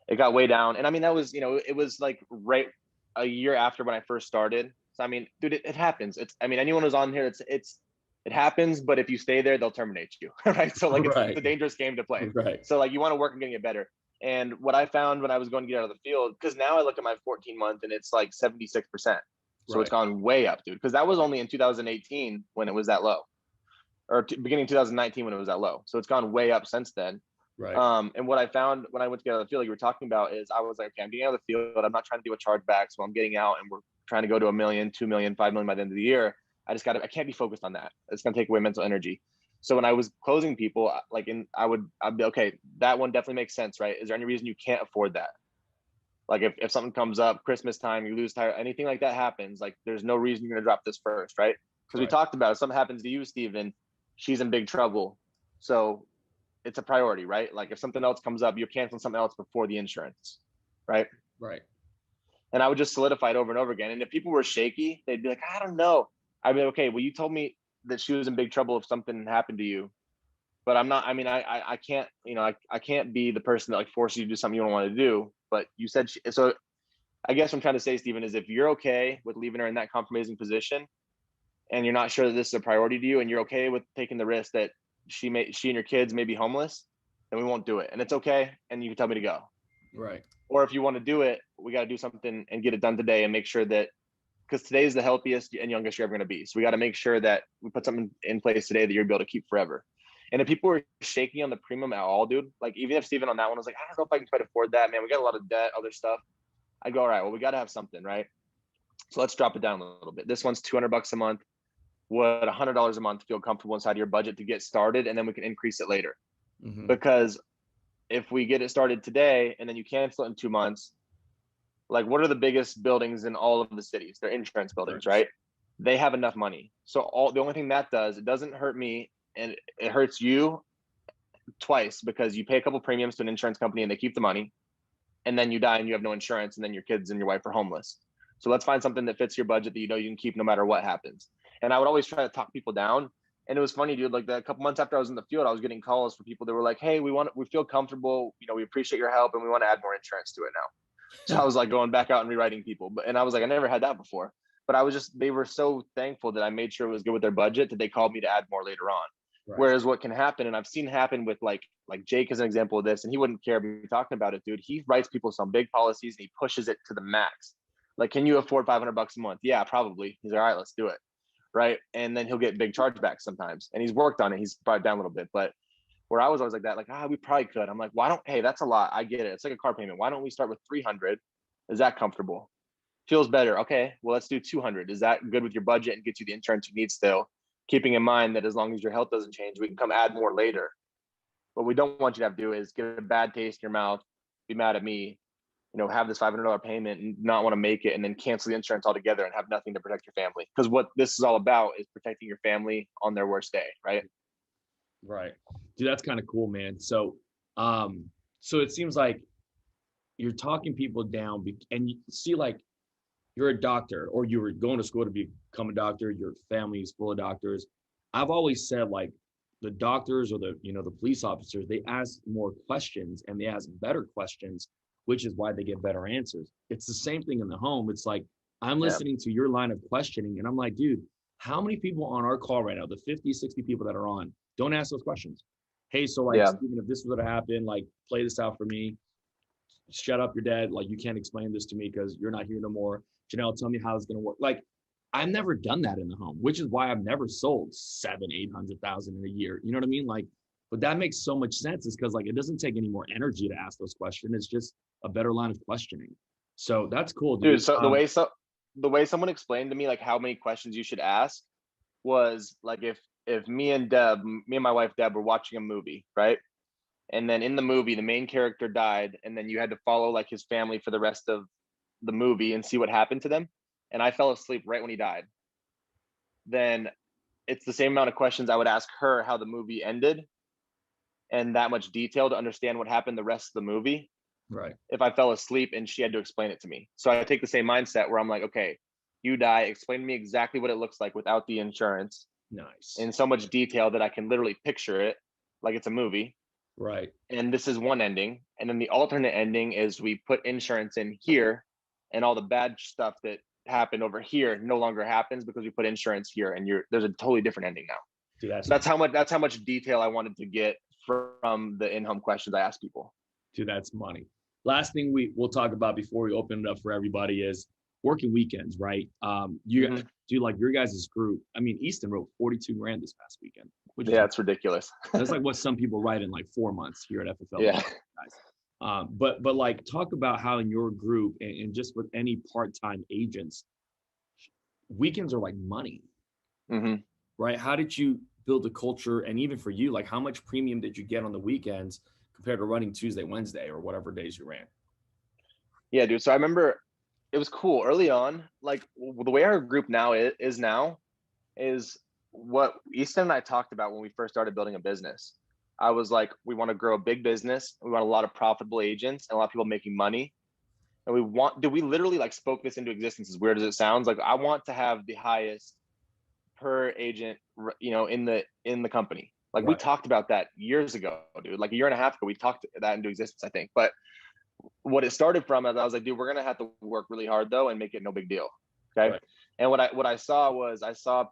It got way down. And I mean, that was, it was like right a year after when I first started. So, I mean, dude, it happens. Anyone who's on here, it happens, but if you stay there, they'll terminate you. Right. So like, it's a dangerous game to play. Right. So like, you want to work on getting it better. And what I found when I was going to get out of the field, because now I look at my 14 month and it's like 76%. So it's gone way up, dude. Because that was only in 2018 when it was that low, or beginning 2019 when it was that low. So it's gone way up since then. Right. And what I found when I went to get out of the field, like you were talking about, is I was like, okay, I'm getting out of the field. I'm not trying to do a chargeback. So I'm getting out and we're trying to go to $1 million, $2 million, $5 million by the end of the year. I can't be focused on that. It's going to take away mental energy. So when I was closing people, I'd be, okay, that one definitely makes sense, right? Is there any reason you can't afford that? Like if something comes up, Christmas time, you lose tire, anything like that happens, like there's no reason you're gonna drop this first, right? Because we talked about it. If something happens to you, Steven, she's in big trouble. So it's a priority, right? Like if something else comes up, you're canceling something else before the insurance, right? Right. And I would just solidify it over and over again. And if people were shaky, they'd be like, I don't know. I'd be like, okay, well, you told me that she was in big trouble if something happened to you. But I'm not, I can't, I can't be the person that like forces you to do something you don't want to do. But you said, so I guess what I'm trying to say, Stephen, is if you're okay with leaving her in that compromising position and you're not sure that this is a priority to you and you're okay with taking the risk that she and your kids may be homeless, then we won't do it. And it's okay. And you can tell me to go. Right. Or if you want to do it, we got to do something and get it done today and make sure that, because today is the healthiest and youngest you're ever going to be. So we got to make sure that we put something in place today that you're able to keep forever. And if people are shaky on the premium at all, dude, like even if Steven on that one was like, I don't know if I can quite afford that, man, we got a lot of debt, other stuff. I go, all right, well, we got to have something, right? So let's drop it down a little bit. This one's $200 a month. Would $100 a month feel comfortable inside your budget to get started? And then we can increase it later. Mm-hmm. Because if we get it started today and then you cancel it in 2 months, like what are the biggest buildings in all of the cities? They're insurance buildings, right? They have enough money. So the only thing that does, it doesn't hurt me and it hurts you twice, because you pay a couple premiums to an insurance company and they keep the money, and then you die and you have no insurance, and then your kids and your wife are homeless. So let's find something that fits your budget that you know you can keep no matter what happens. And I would always try to talk people down. And it was funny, dude, like a couple months after I was in the field, I was getting calls for people that were like, hey, we feel comfortable, we appreciate your help and we want to add more insurance to it now. So I was like going back out and rewriting people. And I was like, I never had that before. But they were so thankful that I made sure it was good with their budget that they called me to add more later on. Right. Whereas what can happen, and I've seen happen with like Jake is an example of this, and he wouldn't care me talking about it, dude. He writes people some big policies and he pushes it to the max. Like, can you afford $500 a month? Yeah, probably. He's like, all right, let's do it. Right. And then he'll get big chargebacks sometimes. And he's worked on it. He's brought it down a little bit. But where I was always like that, like, we probably could. I'm like, hey, that's a lot. I get it. It's like a car payment. Why don't we start with 300? Is that comfortable? Feels better. Okay, well, let's do 200. Is that good with your budget and get you the insurance you need still? Keeping in mind that as long as your health doesn't change, we can come add more later. What we don't want you to have to do is get a bad taste in your mouth, be mad at me, have this $500 payment and not want to make it, and then cancel the insurance altogether and have nothing to protect your family. Because what this is all about is protecting your family on their worst day, right? Right. Dude, that's kind of cool, man. So it seems like you're talking people down and you see, like, you're a doctor or you were going to school to become a doctor, your family is full of doctors. I've always said, like, the doctors or the police officers, they ask more questions and they ask better questions, which is why they get better answers. It's the same thing in the home. It's like, I'm listening to your line of questioning and I'm like, dude, how many people on our call right now, the 50, 60 people that are on, don't ask those questions? Hey, so like, Steven, if this was to happen, like, play this out for me. Shut up, you're dead. Like, you can't explain this to me because you're not here no more. Janelle, tell me how it's going to work. Like, I've never done that in the home, which is why I've never sold 700,000-800,000 in a year. You know what I mean? Like, but that makes so much sense, is because, like, it doesn't take any more energy to ask those questions. It's just a better line of questioning. So that's cool, dude. So the way someone explained to me, like, how many questions you should ask was like, if me and my wife Deb were watching a movie, right? And then in the movie, the main character died, and then you had to follow like his family for the rest of the movie and see what happened to them. And I fell asleep right when he died. Then it's the same amount of questions I would ask her how the movie ended, and that much detail to understand what happened the rest of the movie. Right. If I fell asleep and she had to explain it to me. So I take the same mindset where I'm like, okay, you die, explain to me exactly what it looks like without the insurance. Nice. In so much detail that I can literally picture it like it's a movie. Right. And this is one ending. And then the alternate ending is we put insurance in here, and all the bad stuff that happened over here no longer happens because we put insurance here, and there's a totally different ending now. Dude, that's how much detail I wanted to get from the in-home questions I asked people. Dude, that's money. Last thing we'll talk about before we open it up for everybody is working weekends, right? Do like your guys' group. I mean, Easton wrote 42 grand this past weekend. Which it's ridiculous. That's like what some people write in like 4 months here at FFL. Yeah. Guys. But like, talk about how in your group and just with any part-time agents, weekends are like money, right? How did you build a culture? And even for you, like, how much premium did you get on the weekends compared to running Tuesday, Wednesday, or whatever days you ran? Yeah, dude. So I remember it was cool early on. Like, the way our group now is what Easton and I talked about when we first started building a business. I was like, we want to grow a big business. We want a lot of profitable agents and a lot of people making money. And we literally like spoke this into existence, as weird as it sounds. Like, I want to have the highest per agent, in the company. Like, right. We talked about that years ago, dude, like a year and a half ago, we talked that into existence, I think. But what it started from is I was like, dude, we're gonna have to work really hard though and make it no big deal. Okay. Right. And what I saw was I saw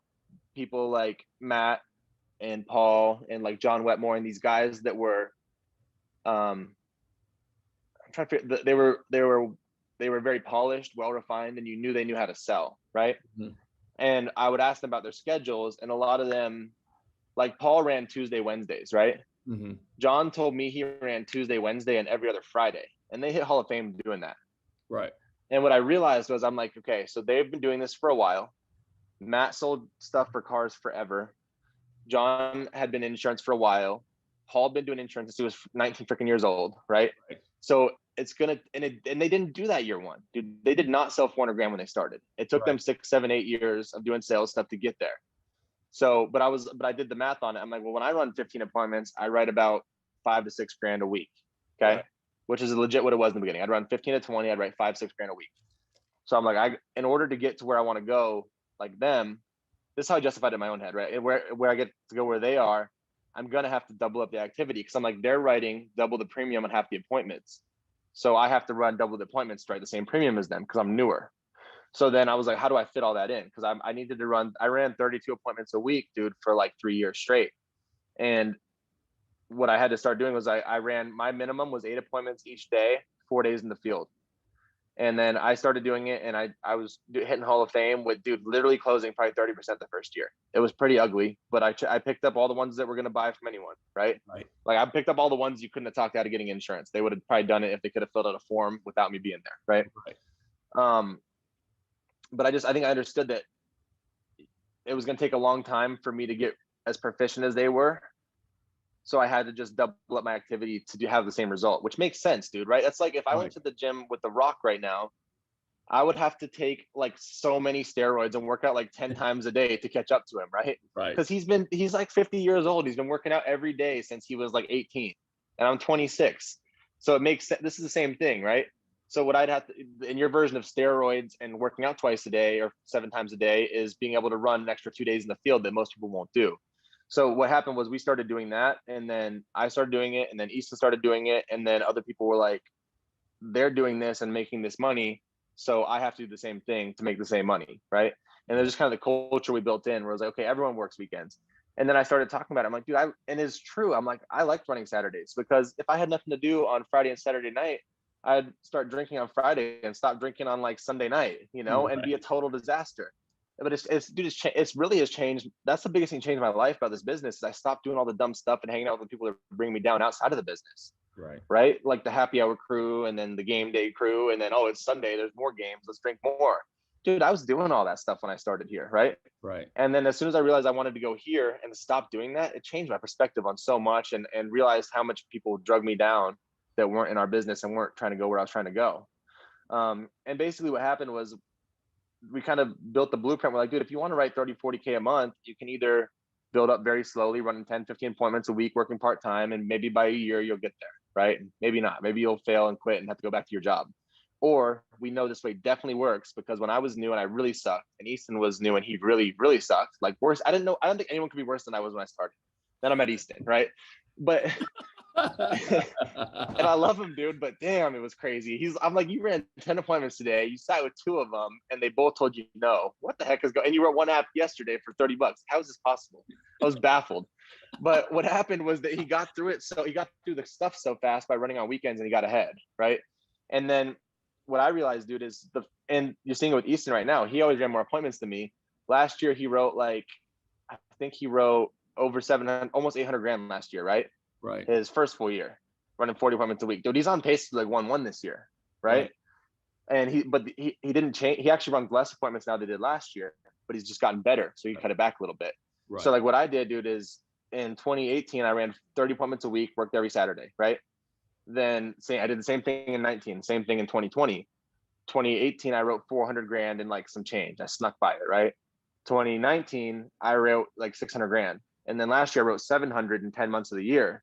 people like Matt and Paul and like John Wetmore and these guys that were I'm trying to figure, they were very polished, well refined, and you knew they knew how to sell, right? Mhm. And I would ask them about their schedules, and a lot of them, like Paul ran Tuesday, Wednesdays, right? Mhm. John told me he ran Tuesday, Wednesday, and every other Friday, and they hit Hall of Fame doing that. Right. And what I realized was, I'm like, okay, so they've been doing this for a while. Matt sold stuff for cars forever. John had been in insurance for a while. Paul had been doing insurance since he was 19 freaking years old, right? Right. So it's gonna, and they didn't do that year one, dude. They did not sell 400 grand when they started. It took them Right. 6, 7, 8 years of doing sales stuff to get there. So, but I did the math on it. I'm like, well, when I run 15 appointments, I write about 5 to 6 grand a week. Okay. Right. Which is legit what it was in the beginning. I'd run 15 to 20, I'd write 5, 6 grand a week. So I'm like, in order to get to where I want to go, like them, this is how I justified it in my own head, right? Where I get to go where they are, I'm gonna have to double up the activity because I'm like, they're writing double the premium on half the appointments. So I have to run double the appointments to write the same premium as them because I'm newer. So then I was like, how do I fit all that in? Because I needed to I ran 32 appointments a week, dude, for like 3 years straight. And what I had to start doing was I ran, my minimum was 8 appointments each day, 4 days in the field. And then I started doing it, and I was hitting Hall of Fame with, dude, literally closing probably 30% the first year. It was pretty ugly, but I picked up all the ones that were going to buy from anyone, right? Right. Like I picked up all the ones you couldn't have talked out of getting insurance. They would have probably done it if they could have filled out a form without me being there, right? Right. But I think I understood that it was going to take a long time for me to get as proficient as they were. So I had to just double up my activity to have the same result, which makes sense, dude, right? That's like if I went Right. to the gym with The Rock right now, I would have to take like so many steroids and work out like 10 times a day to catch up to him, right? Right. Because he's like 50 years old. He's been working out every day since he was like 18, and I'm 26. So it makes sense. This is the same thing, right? So what I'd have to, in your version of steroids and working out twice a day or 7 times a day, is being able to run an extra 2 days in the field that most people won't do. So what happened was we started doing that, and then I started doing it, and then Easton started doing it, and then other people were like, they're doing this and making this money, so I have to do the same thing to make the same money, right? And there's just kind of the culture we built in where it was like, okay, everyone works weekends. And then I started talking about it. I'm like, dude, and it's true. I'm like, I liked running Saturdays because if I had nothing to do on Friday and Saturday night, I'd start drinking on Friday and stop drinking on like Sunday night, and be a Right. total disaster. But it's really has changed. That's the biggest thing changed my life about this business is I stopped doing all the dumb stuff and hanging out with the people that bring me down outside of the business. Right. Right? Like the happy hour crew and then the game day crew. And then, oh, it's Sunday, there's more games, let's drink more. Dude, I was doing all that stuff when I started here. Right. Right. And then as soon as I realized I wanted to go here and stop doing that, it changed my perspective on so much, and realized how much people drug me down that weren't in our business and weren't trying to go where I was trying to go. And basically what happened was we kind of built the blueprint. We're like, dude, if you want to write 30, 40K a month, you can either build up very slowly, running 10, 15 appointments a week, working part-time, and maybe by a year you'll get there, right? Maybe not. Maybe you'll fail and quit and have to go back to your job. Or we know this way definitely works because when I was new and I really sucked, and Easton was new and he really, really sucked, like worse. I don't think anyone could be worse than I was when I started. Then I met Easton, right? But and I love him, dude, but damn, it was crazy. I'm like, you ran 10 appointments today, you sat with 2 of them, and they both told you no. What the heck is going? And you wrote 1 app yesterday for $30. How is this possible? I was baffled. But what happened was that he got through it. So he got through the stuff so fast by running on weekends, and he got ahead, right? And then what I realized, dude, is and you're seeing it with Easton right now. He always ran more appointments than me. Last year, he wrote I think he wrote over 700, almost 800 grand last year, right? Right. His first full year, running 40 appointments a week. Dude, he's on pace to like 1-1 this year, right? And he didn't change. He actually runs less appointments now than he did last year, but he's just gotten better. So he cut it back a little bit. Right. So like what I did, dude, is in 2018, I ran 30 appointments a week, worked every Saturday, right? Then I did the same thing in 19, same thing in 2020. 2018, I wrote 400 grand and like some change. I snuck by it, right? 2019, I wrote like 600 grand. And then last year I wrote 700 in 10 months of the year,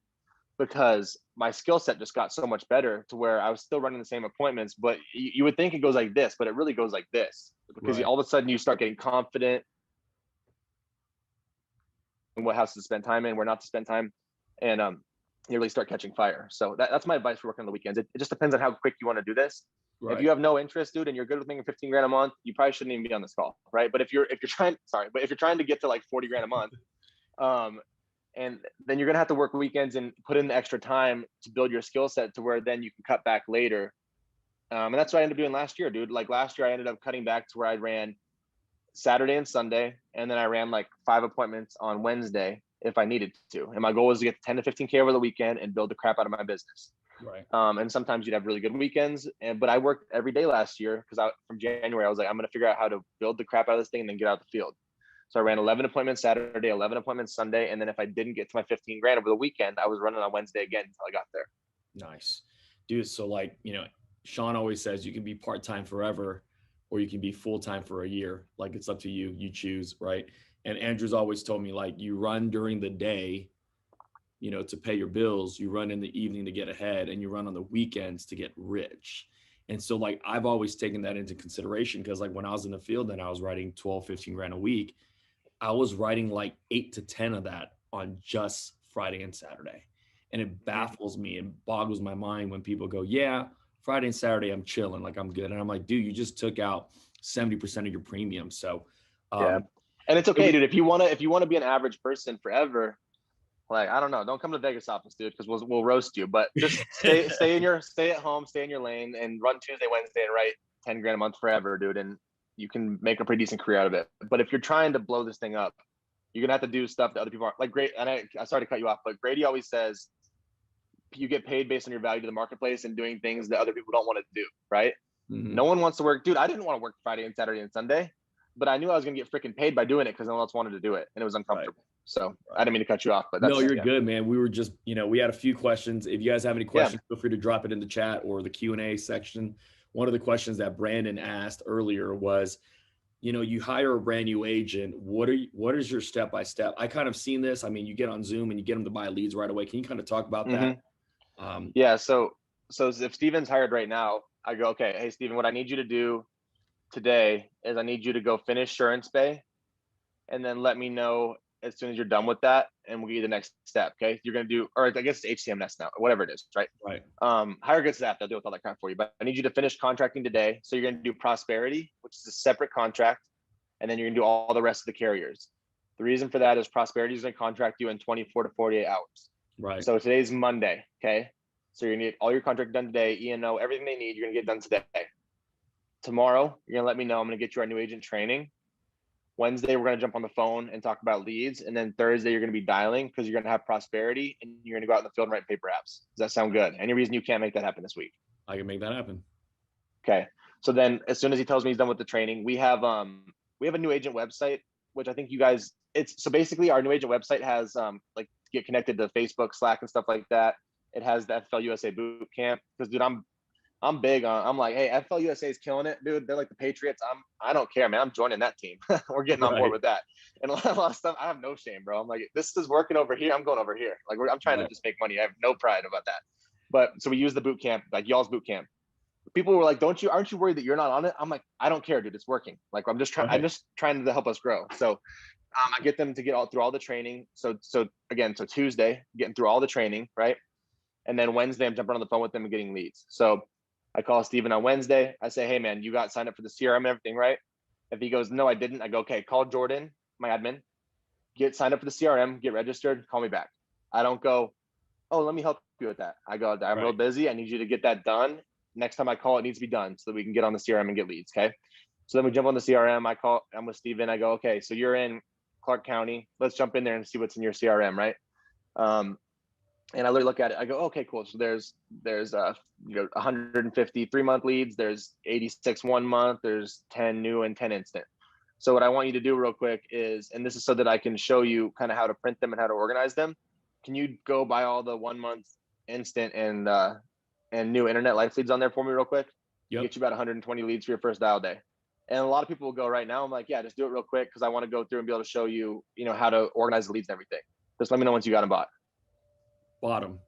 because my skill set just got so much better to where I was still running the same appointments. But you would think it goes like this, but it really goes like this, because Right. all of a sudden you start getting confident in what house to spend time in, where not to spend time. And you really start catching fire. So that's my advice for working on the weekends. It just depends on how quick you want to do this. If Right. you have no interest, dude, and you're good with making 15 grand a month, you probably shouldn't even be on this call, right? But if you're trying, but if you're trying to get to like 40 grand a month, and then you're gonna have to work weekends and put in the extra time to build your skill set to where then you can cut back later. And that's what I ended up doing last year, dude. Like last year, I ended up cutting back to where I ran Saturday and Sunday, and then I ran like 5 appointments on Wednesday if I needed to. And my goal was to get 10 to 15K over the weekend and build the crap out of my business. Right. And sometimes you'd have really good weekends, but I worked every day last year because from January I was like, I'm gonna figure out how to build the crap out of this thing and then get out the field. So I ran 11 appointments Saturday, 11 appointments Sunday, and then if I didn't get to my 15 grand over the weekend, I was running on Wednesday again until I got there. Nice, dude. So like, Sean always says you can be part-time forever, or you can be full-time for a year. Like it's up to you. You choose, right? And Andrew's always told me, like, you run during the day, to pay your bills, you run in the evening to get ahead, and you run on the weekends to get rich. And so like I've always taken that into consideration, because like when I was in the field and I was writing 12, 15 grand a week, I was writing like 8 to 10 of that on just Friday and Saturday. And it baffles me and boggles my mind when people go, yeah, Friday and Saturday I'm chilling, like I'm good. And I'm like, dude, you just took out 70% of your premium. So yeah. And it's okay, dude. If you wanna be an average person forever, like, I don't know, don't come to the Vegas office, dude, because we'll roast you. But just stay at home, stay in your lane, and run Tuesday, Wednesday, and write 10 grand a month forever, dude. And you can make a pretty decent career out of it. But if you're trying to blow this thing up, you're gonna have to do stuff that other people aren't. Like great, and I sorry to cut you off, but Grady always says you get paid based on your value to the marketplace and doing things that other people don't want to do, right? Mhm. No one wants to work, dude. I didn't want to work Friday and Saturday and Sunday, but I knew I was gonna get freaking paid by doing it because no one else wanted to do it, and it was uncomfortable. Right. So I didn't mean to cut you off, but that's no, you're good, man. We were just, we had a few questions. If you guys have any questions, feel free to drop it in the chat or the Q&A section. One of the questions that Brandon asked earlier was, you hire a brand new agent. What is your step-by-step? I kind of seen this. I mean, you get on Zoom and you get them to buy leads right away. Can you kind of talk about that? Yeah. So if Steven's hired right now, I go, okay, hey, Steven, what I need you to do today is I need you to go finish Surance Bay and then let me know as soon as you're done with that, and we'll give you the next step. Okay. You're going to do, or I guess it's HCMS now, or whatever it is. Right. Right. Hire good staff. They'll do all that crap for you, but I need you to finish contracting today. So you're going to do Prosperity, which is a separate contract. And then you're going to do all the rest of the carriers. The reason for that is Prosperity is going to contract you in 24 to 48 hours. Right. So today's Monday. Okay. So you're going to get all your contract done today. E&O, everything they need, you're going to get done today. Tomorrow, you're going to let me know. I'm going to get you our new agent training. Wednesday, we're going to jump on the phone and talk about leads. And then Thursday, you're going to be dialing because you're going to have Prosperity and you're going to go out in the field and write paper apps. Does that sound good? Any reason you can't make that happen this week? I can make that happen. Okay. So then as soon as he tells me he's done with the training, we have a new agent website, which I think you guys, so basically our new agent website has like get connected to Facebook, Slack, and stuff like that. It has the FL USA boot camp because, dude, I'm big on. I'm like, hey, FL USA is killing it, dude. They're like the Patriots. I don't care, man. I'm joining that team. We're getting on board with that. And a lot of stuff, I have no shame, bro. I'm like, this is working over here. I'm going over here. Like, I'm trying to just make money. I have no pride about that. But so we use the boot camp, like y'all's boot camp. People were like, aren't you worried that you're not on it? I'm like, I don't care, dude. It's working. Like, I'm just trying to help us grow. So I get them to get through all the training. So Tuesday, getting through all the training, right? And then Wednesday, I'm jumping on the phone with them and getting leads. So I call Steven on Wednesday. I say, hey, man, you got signed up for the CRM and everything, right? If he goes, no, I didn't. I go, okay, call Jordan, my admin, get signed up for the CRM, get registered, call me back. I don't go, oh, let me help you with that. I go, I'm real busy. I need you to get that done. Next time I call, it needs to be done so that we can get on the CRM and get leads, okay? So then we jump on the CRM. I'm with Steven. I go, okay, so you're in Clark County. Let's jump in there and see what's in your CRM, right? And I literally look at it. I go, okay, cool. So there's 150 3-month leads. There's 86 1 month. There's 10 new and 10 instant. So what I want you to do real quick is, and this is so that I can show you kind of how to print them and how to organize them. Can you go buy all the 1 month instant and new internet life leads on there for me real quick? Yep. Get you about 120 leads for your first dial day. And a lot of people will go right now. I'm like, yeah, just do it real quick because I want to go through and be able to show you, how to organize the leads and everything. Just let me know once you got them bought. Bottom.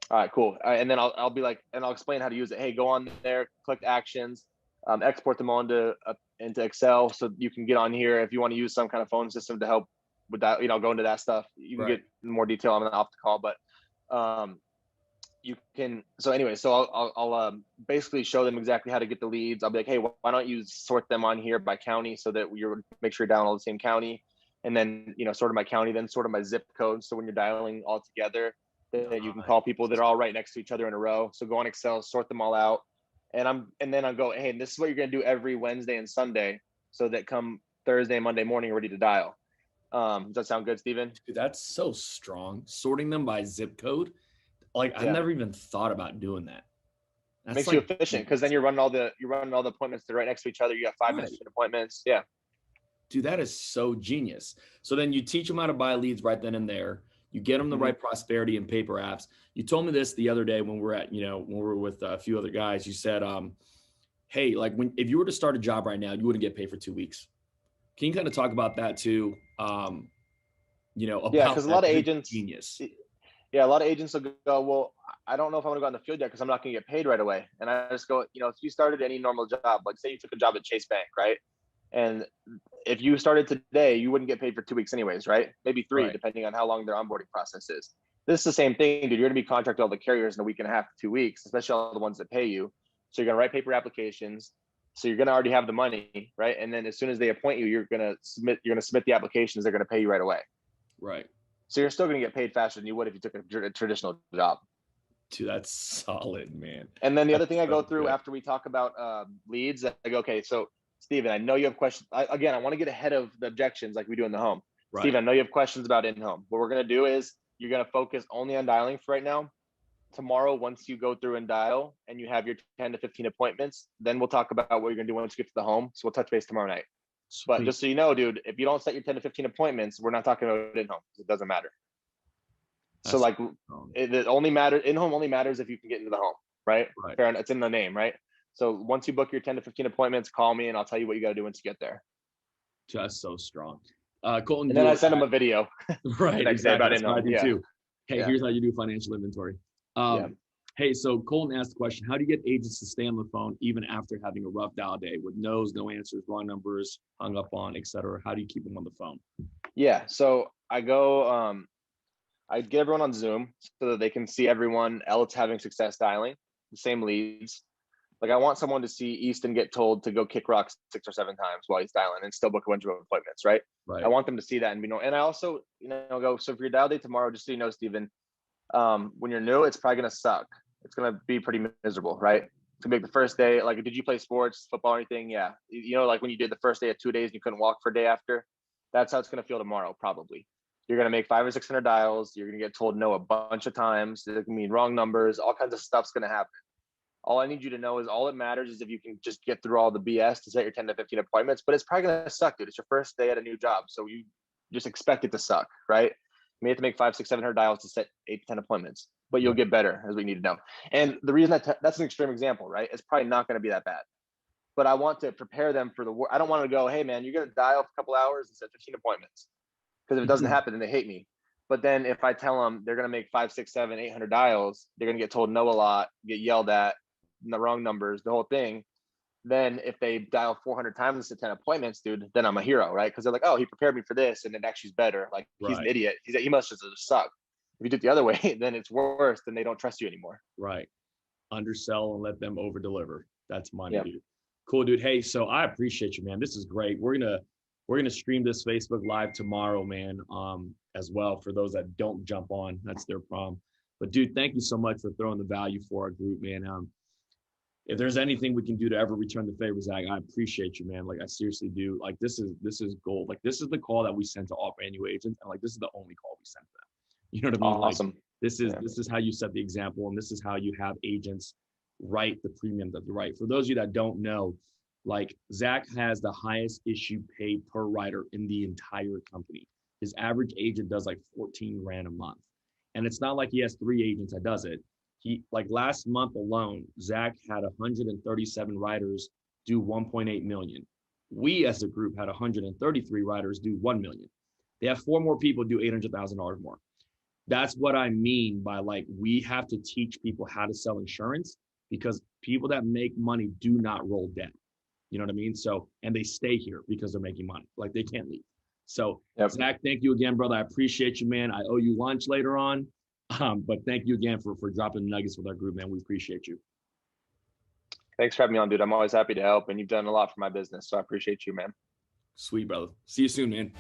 All right, cool. All right, and then I'll be like, and I'll explain how to use it. Hey, go on there, click actions, export them onto into Excel so you can get on here. If you want to use some kind of phone system to help with that, go into that stuff. You can get more detail on off the call, but You can, so anyway, so I'll basically show them exactly how to get the leads. I'll be like, hey, why don't you sort them on here by county, so that you're make sure you're dialing all the same county, and then, sort of by county, then sort of by zip code. So when you're dialing all together, then you can call people that are all right next to each other in a row. So go on Excel, sort them all out. And then I'll go, hey, this is what you're going to do every Wednesday and Sunday, so that come Thursday, Monday morning, you're ready to dial. Does that sound good, Steven? Dude, that's so strong. Sorting them by zip code. Like, I've never even thought about doing that. That's makes you efficient, because then you're running all the appointments. They're right next to each other. You got 5 minutes between appointments. Yeah. Dude, that is so genius. So then you teach them how to buy leads right then and there. You get them the right prosperity and paper apps. You told me this the other day when we're with a few other guys. You said, hey, like, if you were to start a job right now, you wouldn't get paid for 2 weeks. Can you kind of talk about that too? Because a lot of agents, genius. Yeah, a lot of agents will go, well, I don't know if I want to go on the field yet because I'm not going to get paid right away. And I just go, if you started any normal job, like say you took a job at Chase Bank, right? And if you started today, you wouldn't get paid for 2 weeks anyways, right? Maybe 3, right, depending on how long their onboarding process is. This is the same thing, dude. You're going to be contracted all the carriers in a week and a half to 2 weeks, especially all the ones that pay you. So you're going to write paper applications. So you're going to already have the money, right? And then as soon as they appoint you, you're going to submit the applications. They're going to pay you right away. Right. So you're still going to get paid faster than you would if you took a traditional job. Dude, that's solid, man. And then the other thing I go through after we talk about leads, I go, okay, so Steven, I know you have questions. I want to get ahead of the objections like we do in the home. Right. Steven, I know you have questions about in-home. What we're going to do is you're going to focus only on dialing for right now. Tomorrow, once you go through and dial and you have your 10 to 15 appointments, then we'll talk about what you're going to do once you get to the home. So we'll touch base tomorrow night. Sweet. But just so you know, dude, if you don't set your 10 to 15 appointments, we're not talking about in-home. It doesn't matter. So like it only matters, in-home only matters if you can get into the home, right? Fair enough. It's in the name, right? So once you book your 10 to 15 appointments, call me and I'll tell you what you got to do once you get there. Just so strong. Colton, and then I send them a video. Right. Next day about in-home. Yeah. Too. Hey, here's how you do financial inventory. Hey, so Colton asked the question, how do you get agents to stay on the phone even after having a rough dial day with no's, no answers, wrong numbers, hung up on, et cetera? How do you keep them on the phone? Yeah. So I go, I get everyone on Zoom so that they can see everyone else having success dialing the same leads. Like I want someone to see Easton get told to go kick rocks 6 or 7 times while he's dialing and still book a bunch of appointments, right? I want them to see that and and I also, go, so for your dial day tomorrow, just so you know, Steven, when you're new, it's probably going to suck. It's going to be pretty miserable, right? To make the first day, like, did you play sports, football, or anything? Yeah. Like when you did the first day of 2 days and you couldn't walk for a day after, that's how it's going to feel tomorrow, probably. You're going to make 500 or 600 dials. You're going to get told no a bunch of times. It can mean wrong numbers. All kinds of stuff's going to happen. All I need you to know is all that matters is if you can just get through all the BS to set your 10 to 15 appointments, but it's probably going to suck, dude. It's your first day at a new job. So you just expect it to suck, right? You may have to make 500, 600, 700 dials to set 8 to 10 appointments, but you'll get better as we need to know. And the reason that's an extreme example, right? It's probably not going to be that bad, but I want to prepare them for I don't want to go, hey man, you're going to dial for a couple hours and set 15 appointments. Because if it doesn't happen, then they hate me. But then if I tell them they're going to make 500, 600, 700, 800 dials, they're going to get told no a lot, get yelled at, the wrong numbers, the whole thing. Then if they dial 400 times and set 10 appointments, dude, then I'm a hero, right? Because they're like, oh, he prepared me for this, and it actually is better. Like he's an idiot. He must just suck. If you do it the other way, then it's worse. Then they don't trust you anymore. Right. Undersell and let them over deliver. That's money, dude. Cool, dude. Hey, so I appreciate you, man. This is great. We're gonna stream this Facebook Live tomorrow, man. As well for those that don't jump on. That's their problem. But dude, thank you so much for throwing the value for our group, man. If there's anything we can do to ever return the favor, Zach, I appreciate you, man. Like I seriously do. Like this is gold. Like this is the call that we send to all brand new agents, and like this is the only call we send to them. You know what I mean? Awesome. Like, this is how you set the example, and this is how you have agents write the premium that they write. For those of you that don't know, like Zach has the highest issue paid per writer in the entire company. His average agent does like 14 grand a month, and it's not like he has 3 agents that does it. He, like last month alone, Zach had 137 writers do 1.8 million. We as a group had 133 writers do 1 million. They have 4 more people do $800,000 more. That's what I mean by like, we have to teach people how to sell insurance because people that make money do not roll debt. You know what I mean? So, and they stay here because they're making money. Like they can't leave. So Zach, thank you again, brother. I appreciate you, man. I owe you lunch later on. But thank you again for dropping the nuggets with our group, man. We appreciate you. Thanks for having me on, dude. I'm always happy to help, and you've done a lot for my business, so I appreciate you, man. Sweet, brother. See you soon, man.